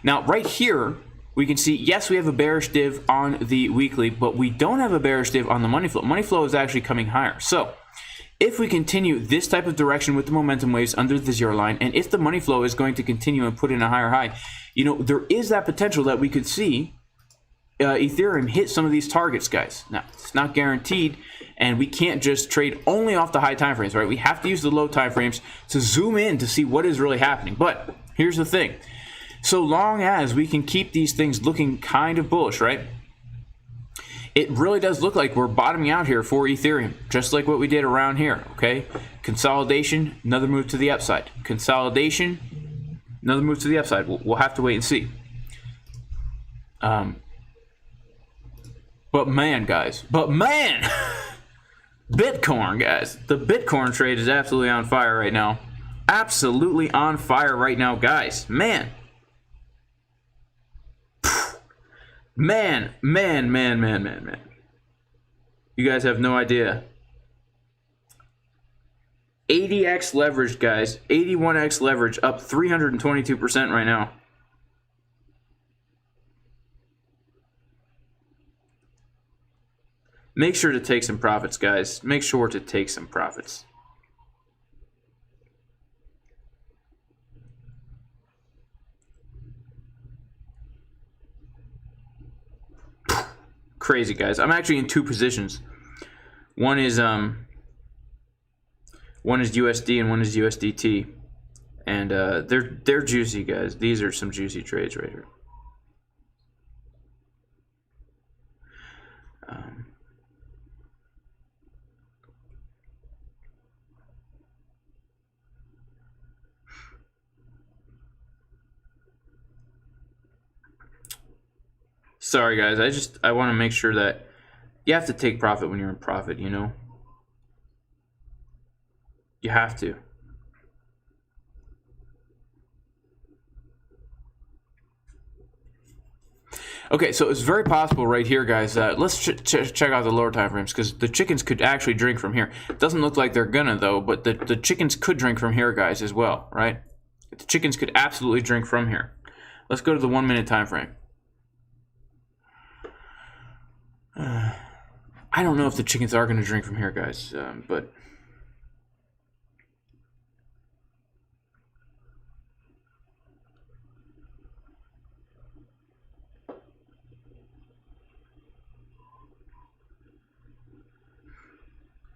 Now, right here, we can see, yes, we have a bearish div on the weekly, but we don't have a bearish div on the money flow. Money flow is actually coming higher. So if we continue this type of direction with the momentum waves under the zero line, and if the money flow is going to continue and put in a higher high, you know, there is that potential that we could see Ethereum hit some of these targets, guys. Now, it's not guaranteed, and we can't just trade only off the high time frames, right? We have to use the low time frames to zoom in to see what is really happening. But here's the thing. So long as we can keep these things looking kind of bullish, right? It really does look like we're bottoming out here for Ethereum, just like what we did around here, okay? Consolidation, another move to the upside. Consolidation, another move to the upside. We'll have to wait and see. But man, guys, Bitcoin, guys, the Bitcoin trade is absolutely on fire right now. Absolutely on fire right now, guys. Man. Man. You guys have no idea. 80x leverage, guys. 81x leverage, up 322% right now. Make sure to take some profits, guys. Make sure to take some profits. Crazy, guys. I'm actually in two positions. One is USD and one is USDT, and they're juicy, guys. These are some juicy trades right here. Sorry, guys. I want to make sure that you have to take profit when you're in profit, you know? You have to. Okay, so it's very possible right here, guys. Let's check out the lower time frames, because the chickens could actually drink from here. It doesn't look like they're gonna, though, but the chickens could drink from here, guys, as well, right? The chickens could absolutely drink from here. Let's go to the 1 minute time frame. I don't know if the chickens are going to drink from here, guys, but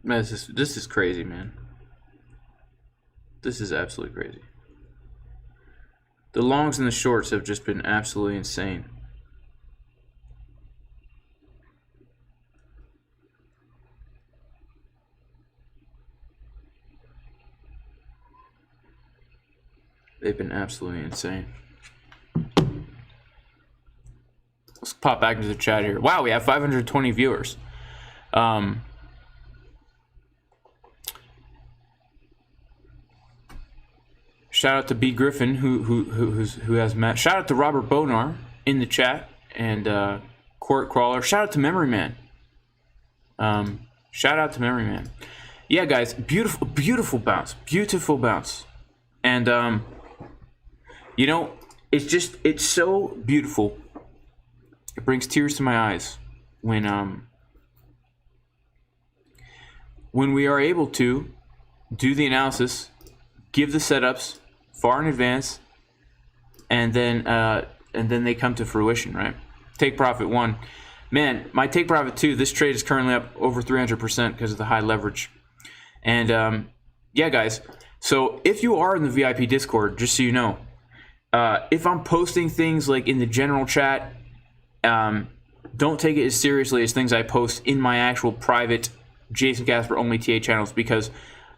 man, this is crazy, man. This is absolutely crazy. The longs and the shorts have just been absolutely insane. They've been absolutely insane. Let's pop back into the chat here. Wow, we have 520 viewers. Shout out to B Griffin who has met. Shout out to Robert Bonar in the chat, and Court Crawler. Shout out to Memory Man. Shout out to Memory Man. Yeah, guys, beautiful bounce, and you know, it's so beautiful. It brings tears to my eyes when we are able to do the analysis, give the setups far in advance, and then they come to fruition, right? Take profit 1. Man, my take profit 2, this trade is currently up over 300% because of the high leverage. And yeah, guys, so if you are in the VIP Discord, just so you know, if I'm posting things like in the general chat, don't take it as seriously as things I post in my actual private Jason Casper only TA channels, because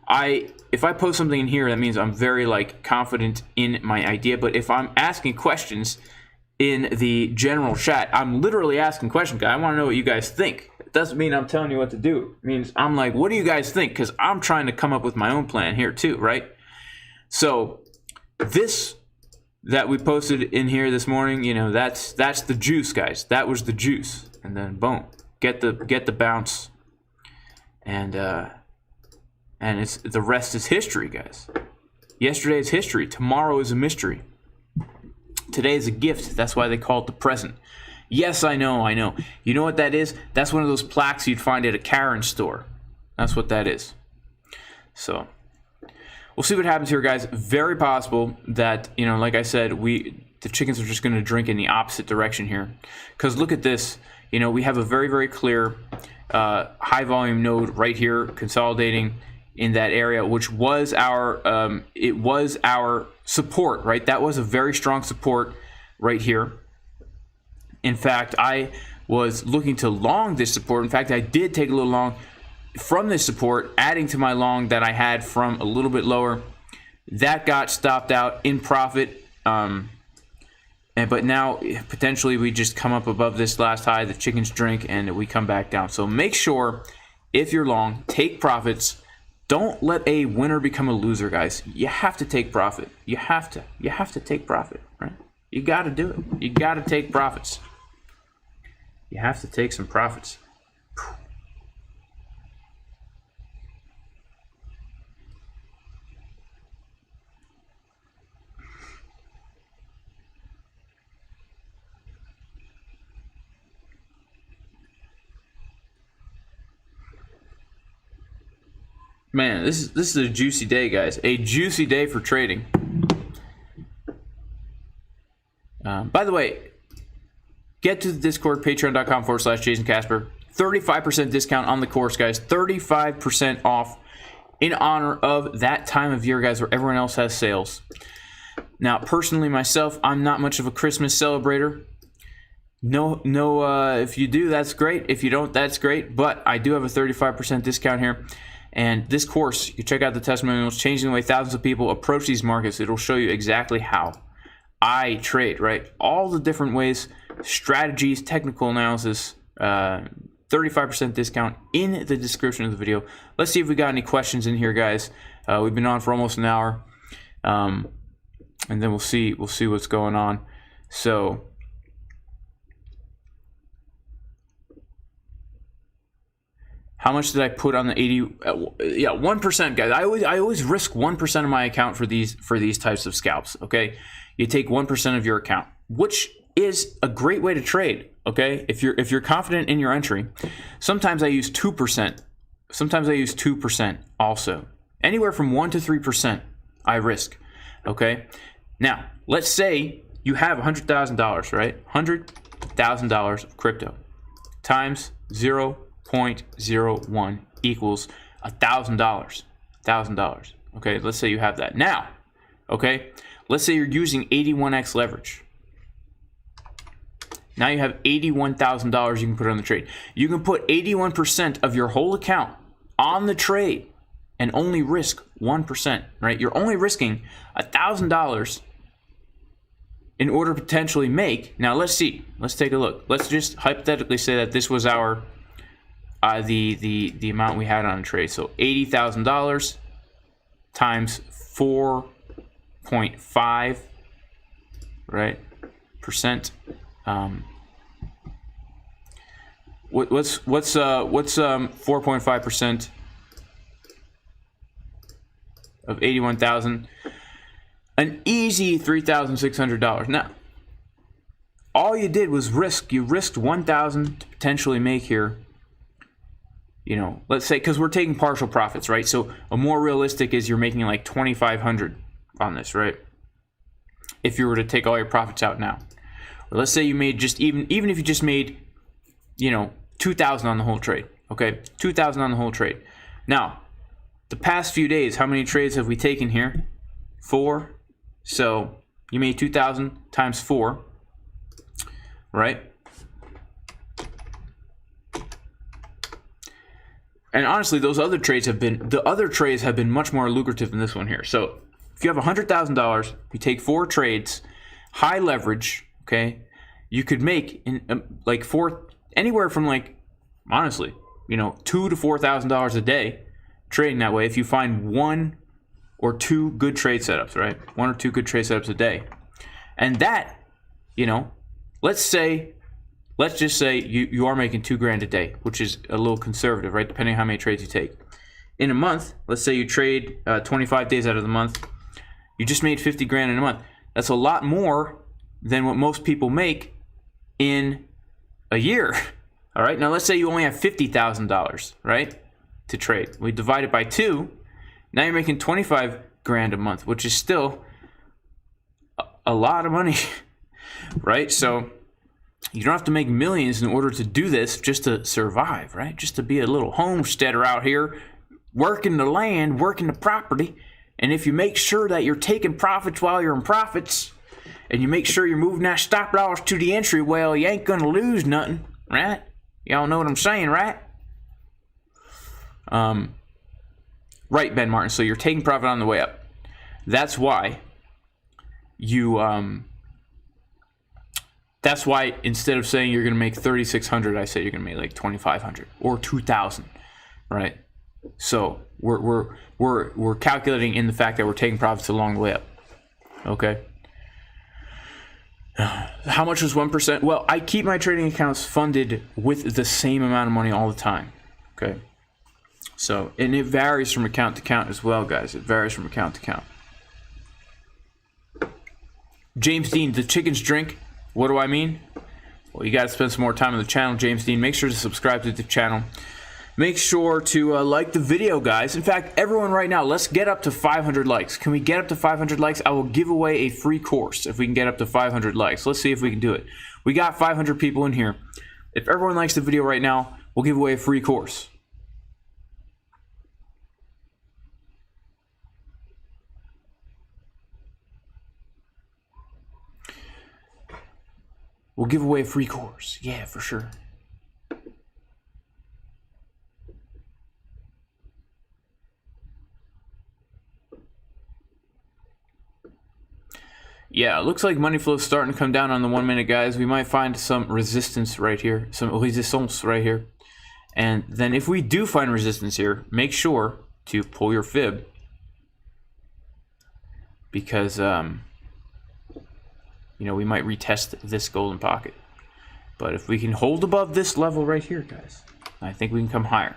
if I post something in here, that means I'm very confident in my idea. But if I'm asking questions in the general chat, I'm literally asking questions. I want to know what you guys think. It doesn't mean I'm telling you what to do. It means I'm like, what do you guys think? Because I'm trying to come up with my own plan here too, right? So this that we posted in here this morning, you know, that's the juice, guys. That was the juice. And then boom, get the bounce, and And the rest is history, guys. Yesterday is history. Tomorrow is a mystery. Today is a gift. That's why they call it the present. Yes, I know. You know what that is? That's one of those plaques you'd find at a Karen store. That's what that is. So we'll see what happens here, guys. Very possible that, like I said, the chickens are just going to drink in the opposite direction here. Because look at this. We have a very, very clear high volume node right here consolidating in that area, which was our support, right? That was a very strong support right here. In fact, I was looking to long this support. In fact, I did take a little long from this support, adding to my long that I had from a little bit lower. That got stopped out in profit. But now potentially we just come up above this last high, the chickens drink, and we come back down. So make sure, if you're long, take profits. Don't let a winner become a loser, guys. You have to take profit. You have to take profit, right? You got to do it. You got to take profits. You have to take some profits. Man, this is a juicy day, guys. A juicy day for trading. By the way, get to the Discord, patreon.com/Jason Casper. 35% discount on the course, guys. 35% off in honor of that time of year, guys, where everyone else has sales. Now, personally, myself, I'm not much of a Christmas celebrator. No, if you do, that's great. If you don't, that's great. But I do have a 35% discount here. And this course, you check out the testimonials, changing the way thousands of people approach these markets. It'll show you exactly how I trade, right? All the different ways, strategies, technical analysis, 35% discount in the description of the video. Let's see if we got any questions in here, guys. We've been on for almost an hour. And then we'll see what's going on. So how much did I put on the 80? Yeah, 1%, guys. I always risk 1% of my account for these types of scalps. Okay, you take 1% of your account, which is a great way to trade. Okay, if you're confident in your entry, sometimes I use 2%. Sometimes I use 2% also. Anywhere from 1 to 3% I risk. Okay, now let's say you have $100,000, right? $100,000 of crypto times 0.01 equals $1,000. $1,000. Okay, let's say you have that. Now, okay, let's say you're using 81x leverage. Now you have $81,000 you can put on the trade. You can put 81% of your whole account on the trade and only risk 1%, right? You're only risking $1,000 in order to potentially make. Now let's see. Let's take a look. Let's just hypothetically say that this was our the amount we had on a trade. So $80,000 times 4.5, right? Percent. What's 4.5% of 81,000? An easy $3,600. Now, all you did was risk. You risked 1,000 to potentially make here. You know, let's say, because we're taking partial profits, right? So a more realistic is you're making like 2,500 on this, right? If you were to take all your profits out now. Or let's say you made just even if you just made, you know, 2,000 on the whole trade. Okay, 2,000 on the whole trade. Now, the past few days, how many trades have we taken here? 4. So you made 2,000 times 4, right? And honestly, those other trades have been much more lucrative than this one here. So if you have $100,000, you take 4 trades, high leverage. Okay, you could make like anywhere from like, honestly, you know, $2,000 to $4,000 a day trading that way if you find 1 or 2 good trade setups, right? 1 or 2 good trade setups a day. And that, you know, let's just say you are making $2,000 a day, which is a little conservative, right? Depending on how many trades you take. in a month, let's say you trade 25 days out of the month, you just made 50 grand in a month. That's a lot more than what most people make in a year. All right, now let's say you only have $50,000, right, to trade. We divide it by 2. Now you're making 25 grand a month, which is still a lot of money, right? So you don't have to make millions in order to do this just to survive, right? Just to be a little homesteader out here, working the land, working the property. And if you make sure that you're taking profits while you're in profits, and you make sure you're moving that stop loss to the entry, well, you ain't gonna lose nothing, right? Y'all know what I'm saying, right? Right, Ben Martin. So you're taking profit on the way up. That's why you that's why instead of saying you're gonna make 3,600, I say you're gonna make like 2,500 or 2,000, right? So we're calculating in the fact that we're taking profits along the way up. Okay. How much was 1%? Well, I keep my trading accounts funded with the same amount of money all the time. Okay. So, and it varies from account to account as well, guys. It varies from account to account. James Dean, the chickens drink. What do I mean? Well, you got to spend some more time on the channel, James Dean. Make sure to subscribe to the channel. Make sure to like the video, guys. In fact, everyone right now, let's get up to 500 likes. Can we get up to 500 likes? I will give away a free course if we can get up to 500 likes. Let's see if we can do it. We got 500 people in here. If everyone likes the video right now, we'll give away a free course. We'll give away a free course. Yeah, for sure. Yeah, it looks like money flow is starting to come down on the 1 minute, guys. We might find some resistance right here, some resistance right here. And then if we do find resistance here, make sure to pull your fib. Because, you know, we might retest this golden pocket. But if we can hold above this level right here, guys, I think we can come higher.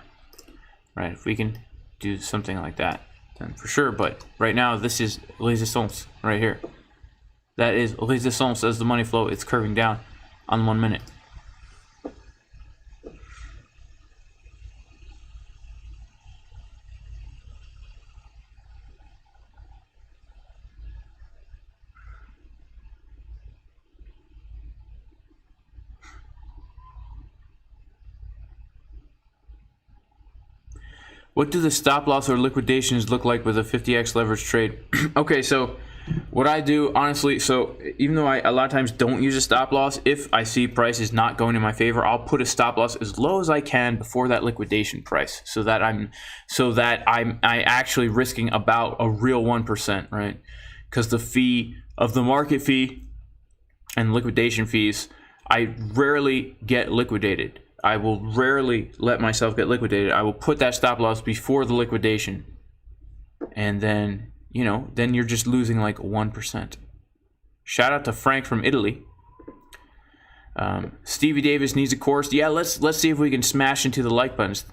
Right, if we can do something like that, then for sure. But right now, this is resistance right here. That is resistance as the money flow. It's curving down on 1 minute. What do the stop loss or liquidations look like with a 50x leverage trade? Okay, so what I do, honestly, so even though I a lot of times don't use a stop loss, if I see price is not going in my favor, I'll put a stop loss as low as I can before that liquidation price, so that I'm actually risking about a real 1%, right? Because the fee of the market fee and liquidation fees, I rarely get liquidated. I will rarely let myself get liquidated. I will put that stop loss before the liquidation, and then, you know, then you're just losing like 1%. Shout out to Frank from Italy. Stevie Davis needs a course. Yeah, let's see if we can smash into the like buttons.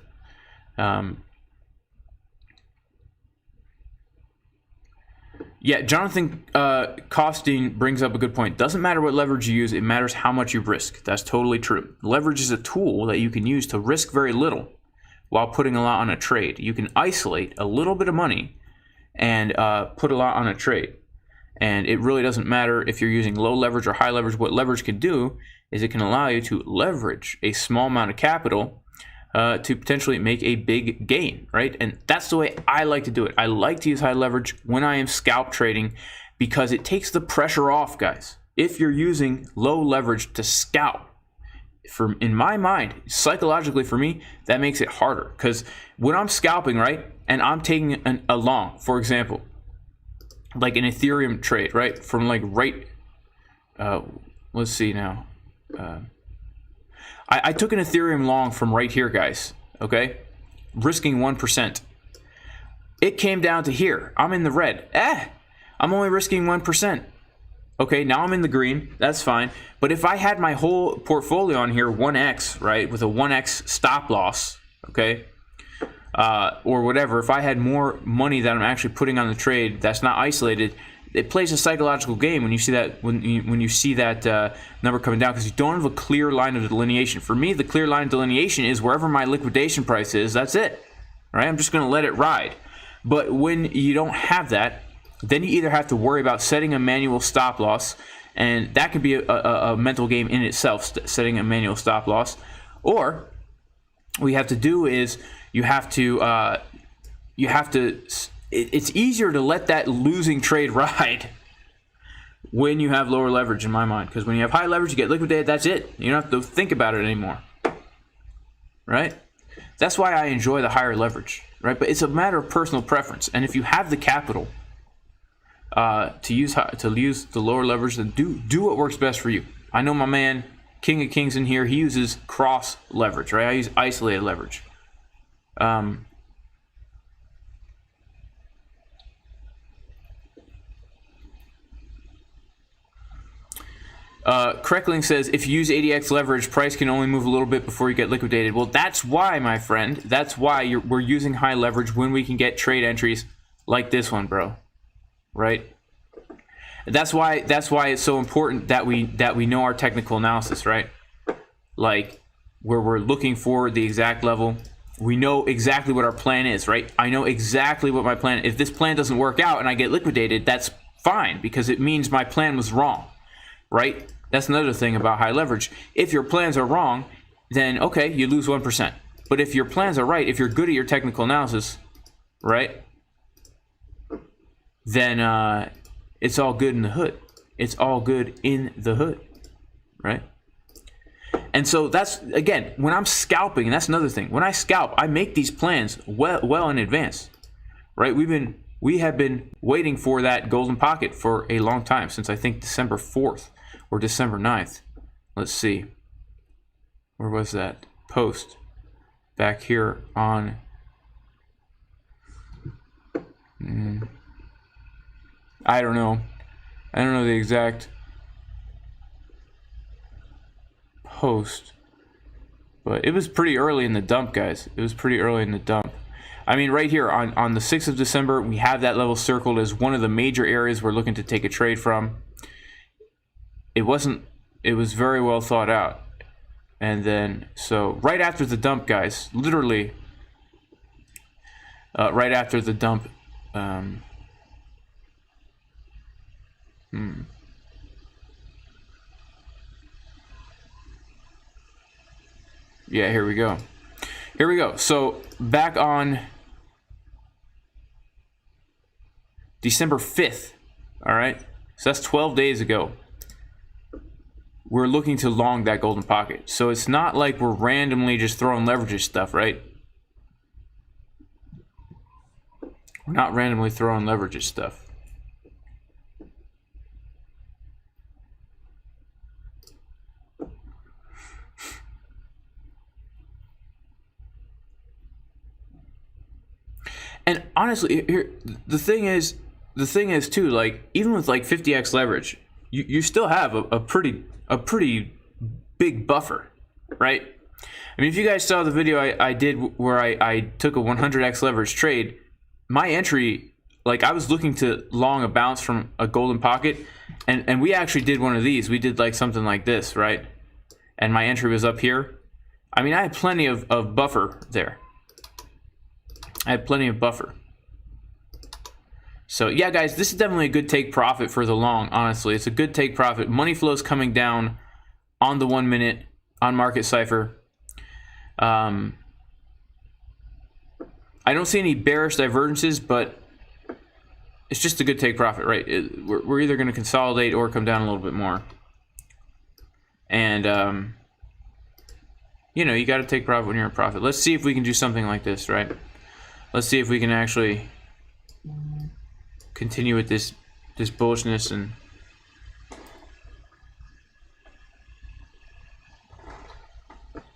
Yeah, Jonathan Costin brings up a good point. Doesn't matter what leverage you use, it matters how much you risk. That's totally true. Leverage is a tool that you can use to risk very little while putting a lot on a trade. You can isolate a little bit of money and put a lot on a trade. And it really doesn't matter if you're using low leverage or high leverage. What leverage can do is it can allow you to leverage a small amount of capital to potentially make a big gain, right? And that's the way I like to do it. I like to use high leverage when I am scalp trading because it takes the pressure off, guys. If you're using low leverage to scalp, in my mind, psychologically for me, that makes it harder. Because when I'm scalping, right, and I'm taking a long, for example, like an Ethereum trade, right, from like let's see now. I took an Ethereum long from right here, guys, okay, risking 1%. It came down to here. I'm in the red. I'm only risking 1%. Okay, now I'm in the green. That's fine. But if I had my whole portfolio on here 1x, right, with a 1x stop loss, okay, or whatever, if I had more money that I'm actually putting on the trade that's not isolated, it plays a psychological game when you see that when you see that number coming down, because you don't have a clear line of delineation. For me, the clear line of delineation is wherever my liquidation price is, that's it. Right? I'm just going to let it ride. But when you don't have that, then you either have to worry about setting a manual stop loss, and that can be a mental game in itself, setting a manual stop loss. Or what you have to do is it's easier to let that losing trade ride when you have lower leverage, in my mind, because when you have high leverage, you get liquidated, that's it. You don't have to think about it anymore, right? That's why I enjoy the higher leverage, right? But it's a matter of personal preference, and if you have the capital to use the lower leverage, then do what works best for you. I know my man King of Kings in here, he uses cross leverage, right? I use isolated leverage. Crackling says, if you use ADX leverage, price can only move a little bit before you get liquidated. Well, that's why, my friend. That's why we're using high leverage when we can get trade entries like this one, bro. Right? That's why it's so important that we know our technical analysis, right? Like, where we're looking for the exact level. We know exactly what our plan is, right? I know exactly what my plan is. If this plan doesn't work out and I get liquidated, that's fine, because it means my plan was wrong, right? That's another thing about high leverage. If your plans are wrong, then okay, you lose 1%. But if your plans are right, if you're good at your technical analysis, right, then it's all good in the hood. It's all good in the hood, right? And so that's, again, when I'm scalping, and that's another thing. When I scalp, I make these plans well in advance, right? We have been waiting for that golden pocket for a long time, since I think December 4th. Or December 9th. Let's see. Where was that post? Back here on... I don't know. I don't know the exact post. But it was pretty early in the dump, guys. It was pretty early in the dump. I mean, right here on the 6th of December, we have that level circled as one of the major areas we're looking to take a trade from. It was very well thought out. And then, so right after the dump, guys, literally right after the dump, yeah, here we go. Here we go. So back on December 5th, all right? So that's 12 days ago. We're looking to long that golden pocket. So it's not like we're randomly just throwing leverage stuff, right? We're not randomly throwing leverage stuff. And honestly, here the thing is too, like, even with like 50x leverage, you still have a pretty big buffer, right? I mean, if you guys saw the video I did where I took a 100x leverage trade, my entry, like, I was looking to long a bounce from a golden pocket, and we actually did one of these. We did like something like this, right? And my entry was up here. I mean, I had plenty of buffer there. I had plenty of buffer. So yeah, guys, this is definitely a good take profit for the long. Honestly, it's a good take profit. Money flow's coming down on the 1 minute on market Cipher. I don't see any bearish divergences, but it's just a good take profit, right? We're either going to consolidate or come down a little bit more. And you know, you got to take profit when you're in profit. Let's see if we can do something like this, right? Let's see if we can actually continue with this bullishness and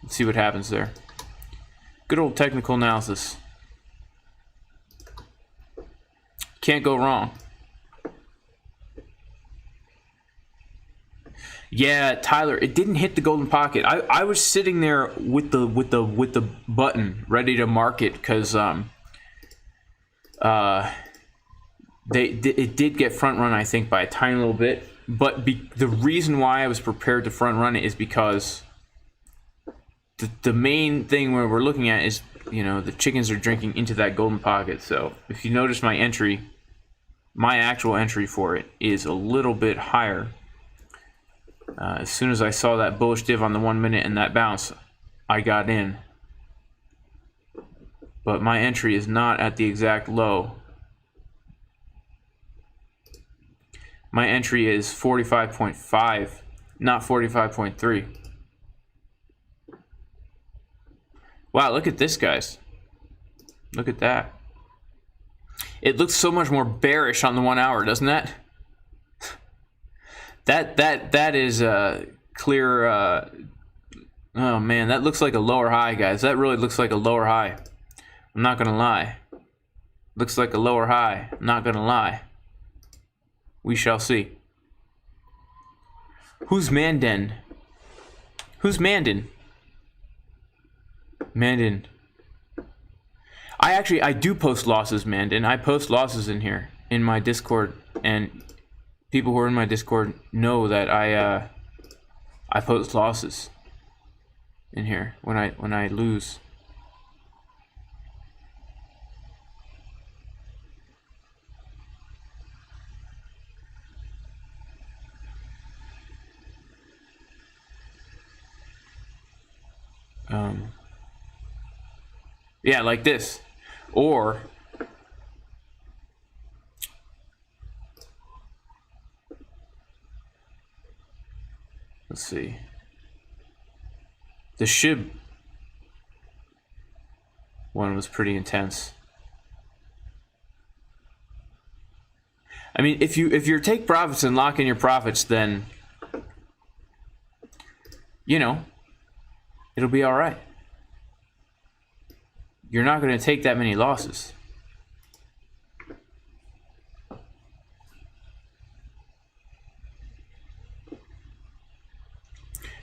see what happens there. Good old technical analysis. Can't go wrong. Yeah, Tyler, it didn't hit the golden pocket. I was sitting there with the button ready to mark it because it did get front run, I think, by a tiny little bit. But the reason why I was prepared to front run it is because the main thing where we're looking at is, you know, the chickens are drinking into that golden pocket. So if you notice my entry, my actual entry for it is a little bit higher. As soon as I saw that bullish div on the 1 minute and that bounce, I got in. But my entry is not at the exact low. My entry is 45.5, not 45.3. Wow, look at this, guys. Look at that. It looks so much more bearish on the 1 hour, doesn't that? That is clear. Oh man, that looks like a lower high, guys. That really looks like a lower high. I'm not gonna lie. Looks like a lower high. I'm not gonna lie. We shall see. Who's Mandan? Who's Mandan? Mandan. I do post losses, Mandan. I post losses in here in my Discord, and people who are in my Discord know that I post losses in here when I lose. Yeah, like this. Or let's see. The SHIB one was pretty intense. I mean, if you take profits and lock in your profits, then you know, it'll be all right. You're not going to take that many losses.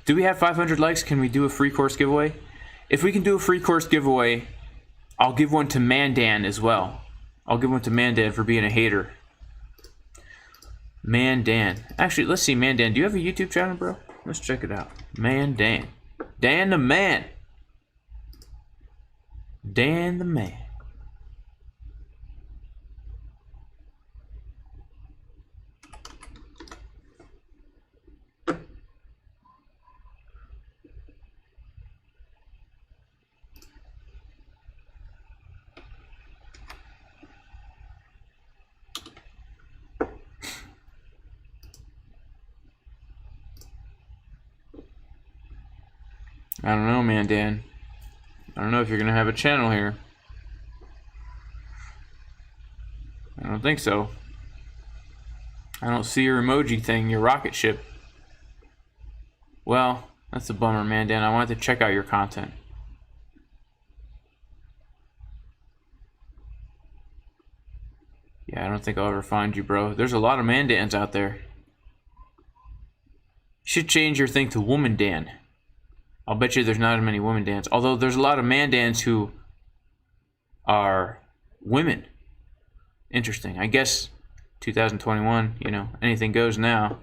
Do we have 500 likes? Can we do a free course giveaway? If we can do a free course giveaway, I'll give one to Mandan as well. I'll give one to Mandan for being a hater. Mandan. Actually, let's see, Mandan. Do you have a YouTube channel, bro? Let's check it out. Mandan. Dan the man. Dan the man. I don't know, Mandan. I don't know if you're gonna have a channel here. I don't think so. I don't see your emoji thing, your rocket ship. Well, that's a bummer, Mandan. I wanted to check out your content. Yeah, I don't think I'll ever find you, bro. There's a lot of Mandans out there. You should change your thing to Woman Dan. I'll bet you there's not as many women dans. Although there's a lot of man dans who are women. Interesting. I guess 2021, you know, anything goes now.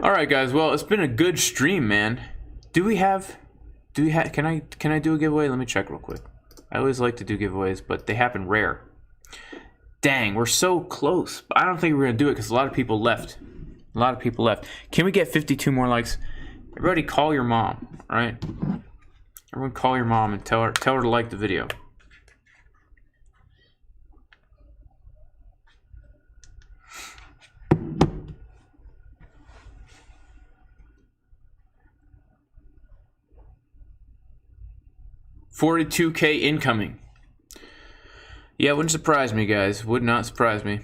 Alright guys, well, it's been a good stream, man. Can I do a giveaway? Let me check real quick. I always like to do giveaways, but they happen rare. Dang, we're so close. I don't think we're gonna do it because a lot of people left. A lot of people left. Can we get 52 more likes? Everybody call your mom, alright? Everyone call your mom and tell her to like the video. 42K incoming. Yeah, wouldn't surprise me, guys. Would not surprise me.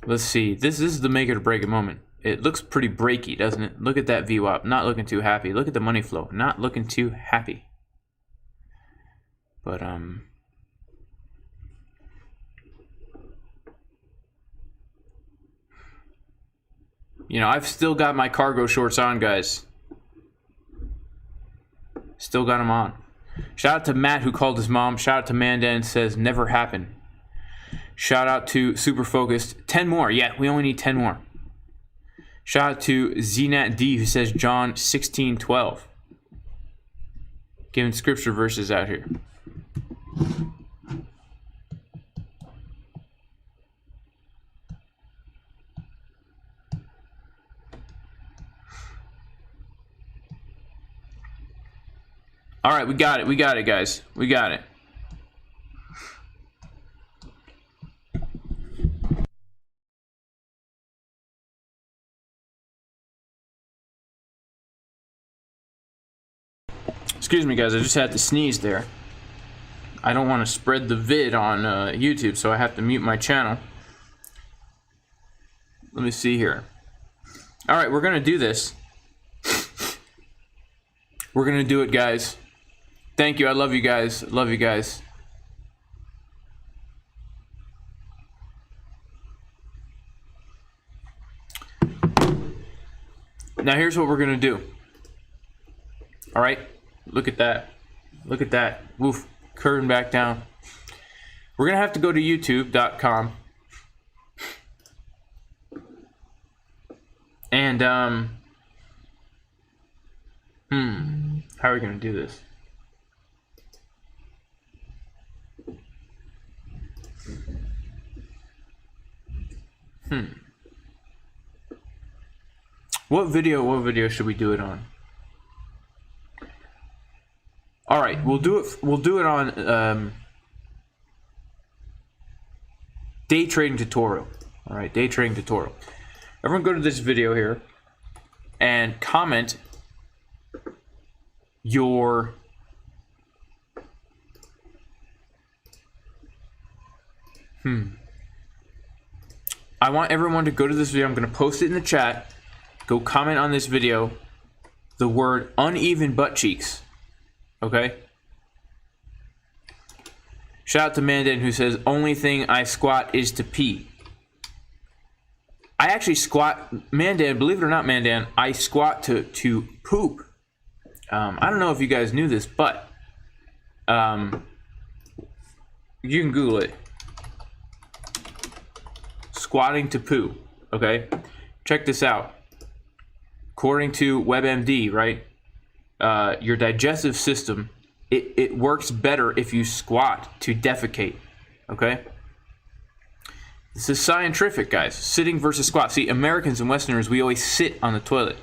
Let's see. This is the make it or break it moment. It looks pretty breaky, doesn't it? Look at that VWAP. Not looking too happy. Look at the money flow. Not looking too happy. But, you know, I've still got my cargo shorts on, guys. Still got them on. Shout out to Matt, who called his mom. Shout out to Mandan, says never happened. Shout out to Super Focused. 10 more. Yeah, we only need 10 more. Shout out to Znat D, who says John 16:12. Giving scripture verses out here. All right, we got it. We got it, guys. We got it. Excuse me, guys. I just had to sneeze there. I don't want to spread the vid on YouTube, so I have to mute my channel. Let me see here. All right, we're going to do this. We're going to do it, guys. Thank you. I love you guys. Love you guys. Now here's what we're going to do. All right. Look at that. Look at that. Woof. Curving back down. We're going to have to go to youtube.com. And, how are we going to do this? What video should we do it on? All right, we'll do it on day trading tutorial. All right, day trading tutorial. Everyone go to this video here and comment your I want everyone to go to this video. I'm going to post it in the chat. Go comment on this video the word uneven butt cheeks. Okay? Shout out to Mandan, who says, only thing I squat is to pee. I actually squat, Mandan, believe it or not, Mandan, I squat to poop. I don't know if you guys knew this, but you can Google it. Squatting to poo. Okay? Check this out. According to WebMD, right? Your digestive system, it works better if you squat to defecate. Okay? This is scientific, guys. Sitting versus squat. See, Americans and Westerners, we always sit on the toilet.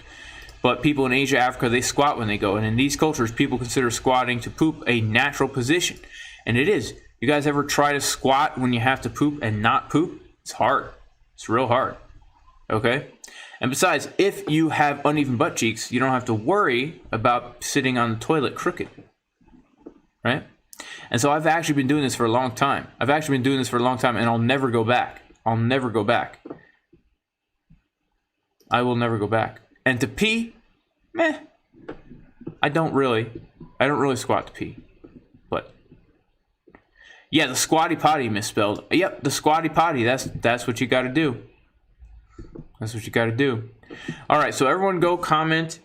But people in Asia, Africa, they squat when they go. And in these cultures, people consider squatting to poop a natural position. And it is. You guys ever try to squat when you have to poop and not poop? It's hard. It's real hard. Okay? And besides, if you have uneven butt cheeks, you don't have to worry about sitting on the toilet crooked. Right? And so I've actually been doing this for a long time. And I'll never go back. I'll never go back. I will never go back. And to pee, meh. I don't really squat to pee. But yeah, the squatty potty misspelled. Yep, the squatty potty. That's what you got to do. That's what you got to do. All right, so everyone go comment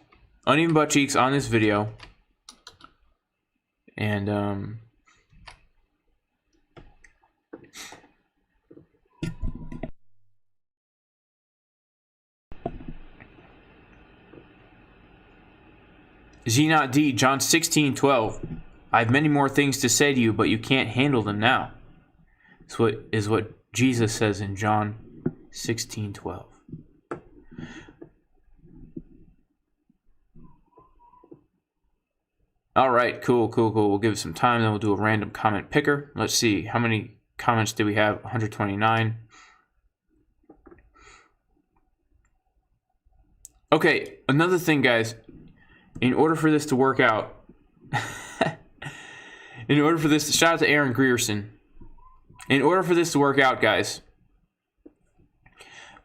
uneven butt cheeks on this video. And Znot D, John 16:12. I have many more things to say to you, but you can't handle them now. Is what Jesus says in John 16:12. All right, cool. We'll give it some time, then we'll do a random comment picker. Let's see, how many comments do we have? 129. Okay, another thing, guys. in order for this to work out, in order for this, shout out to Aaron Grierson. In order for this to work out, guys,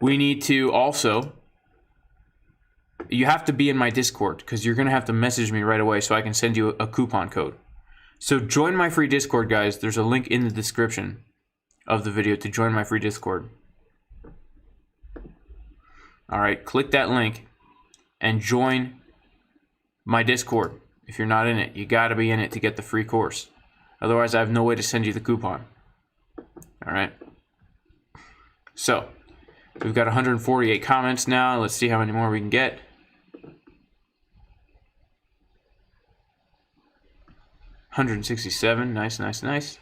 we need to also, you have to be in my Discord, because you're going to have to message me right away so I can send you a coupon code. So join my free Discord, guys. There's a link in the description of the video to join my free Discord. All right, click that link and join my Discord. If you're not in it, you got to be in it to get the free course. Otherwise, I have no way to send you the coupon. All right. So, we've got 148 comments now. Let's see how many more we can get. $167. Nice, nice, nice.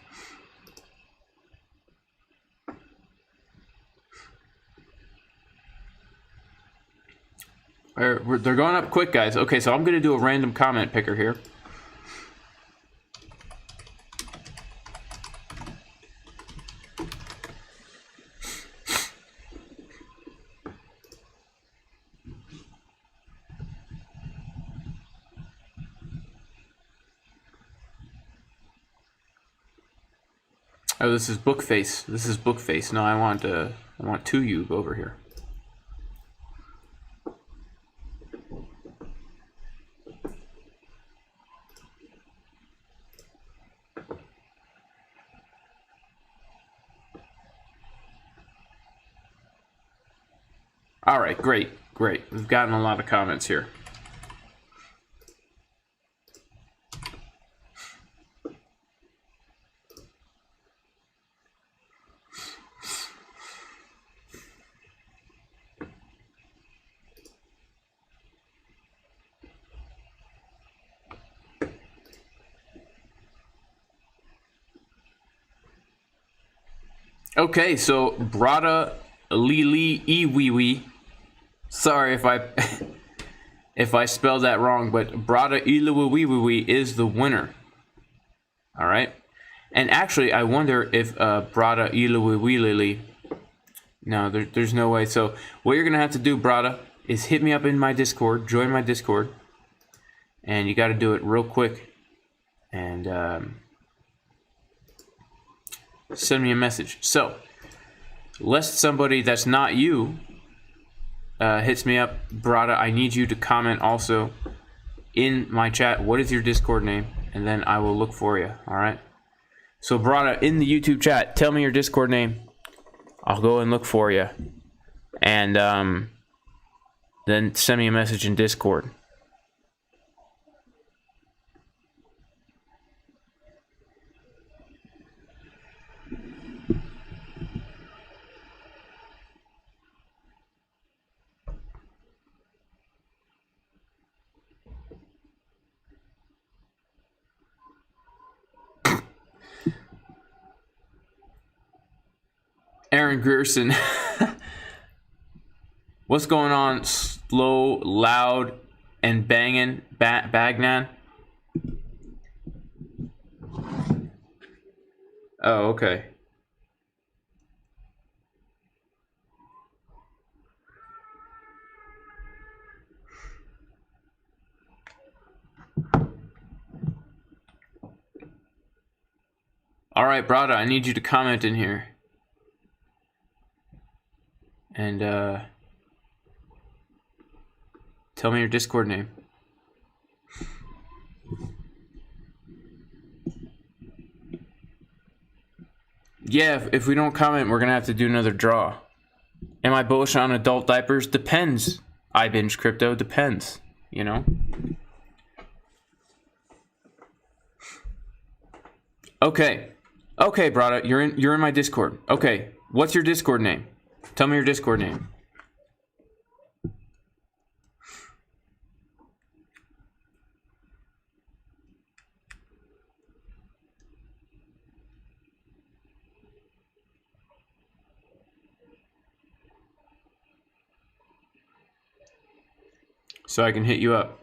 They're going up quick, guys. Okay, so I'm going to do a random comment picker here. Oh, this is Bookface. This is Bookface. No, I want 2U over here. All right, great, great. We've gotten a lot of comments here. Okay, so Brada Lili Iwiwi. Sorry if I if I spelled that wrong, but Brada Iwiwi is the winner. All right, and actually, I wonder if Brada Iwiwi. No, there's no way. So what you're gonna have to do, Brada, is hit me up in my Discord, join my Discord, and you got to do it real quick, and send me a message. So, lest somebody that's not you hits me up, Brada, I need you to comment also in my chat, what is your Discord name? And then I will look for you, all right? So, Brada, in the YouTube chat, tell me your Discord name. I'll go and look for you. And then send me a message in Discord. Aaron Grierson. What's going on? Slow, loud, and banging. Bagnan? Oh, okay. All right, Brada, I need you to comment in here. And tell me your Discord name. Yeah, if we don't comment, we're gonna have to do another draw. Am I bullish on adult diapers? Depends. I binge crypto. Depends. You know. Okay. Okay, Brada, you're in my Discord. Okay. What's your Discord name? Tell me your Discord name. So I can hit you up.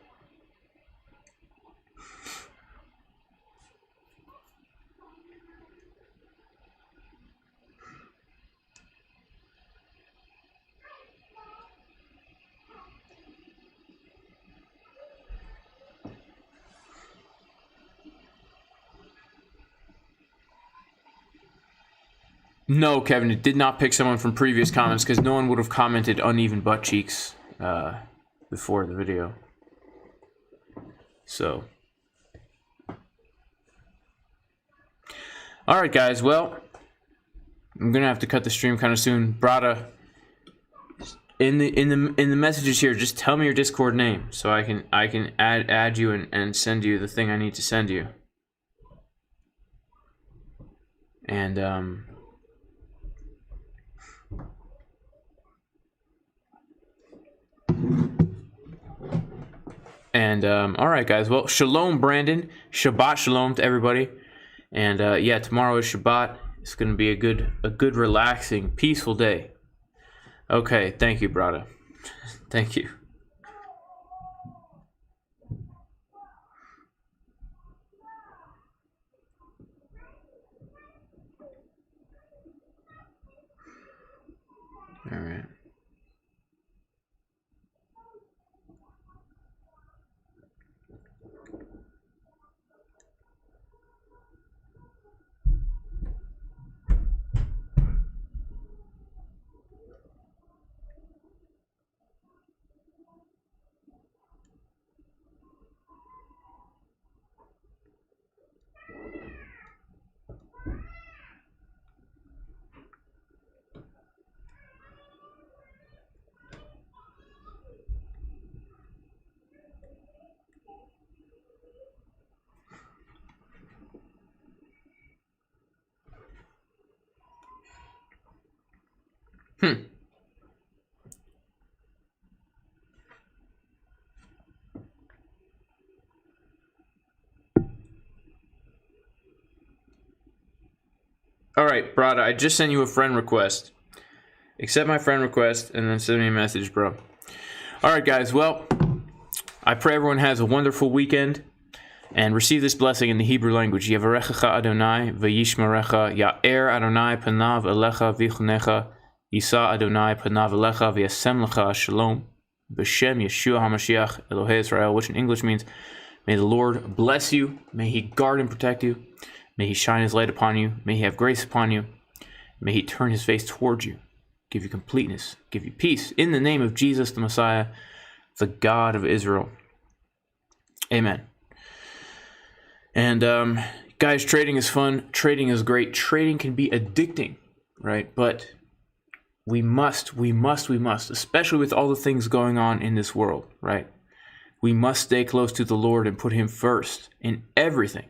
No, Kevin, it did not pick someone from previous comments because no one would have commented uneven butt cheeks before the video. So, all right, guys. Well, I'm gonna have to cut the stream kind of soon. Brada, in the messages here, just tell me your Discord name so I can add you and send you the thing I need to send you. And all right, guys. Well, shalom, Brandon. Shabbat shalom to everybody. And yeah, tomorrow is Shabbat. It's gonna be a good, relaxing, peaceful day. Okay, thank you, Brada. Thank you. All right. All right, Brada, I just sent you a friend request. Accept my friend request and then send me a message, bro. All right, guys. Well, I pray everyone has a wonderful weekend and receive this blessing in the Hebrew language. Yavarechecha Adonai v'yishmerecha ya'er Adonai panav elecha v'chunecha yisa Adonai panav elecha v'yasem lecha shalom b'shem Yeshua HaMashiach Elohei Israel, which in English means, may the Lord bless you, may He guard and protect you, may He shine His light upon you, may He have grace upon you, may He turn His face towards you, give you completeness, give you peace, in the name of Jesus the Messiah, the God of Israel. Amen. And guys, trading is fun. Trading is great. Trading can be addicting, right? But we must, especially with all the things going on in this world, right? We must stay close to the Lord and put Him first in everything.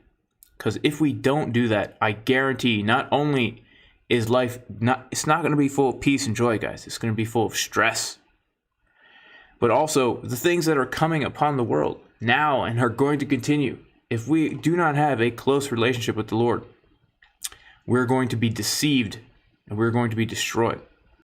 Because if we don't do that, I guarantee not only is life it's not going to be full of peace and joy, guys. It's going to be full of stress. But also the things that are coming upon the world now and are going to continue. If we do not have a close relationship with the Lord, we're going to be deceived and we're going to be destroyed.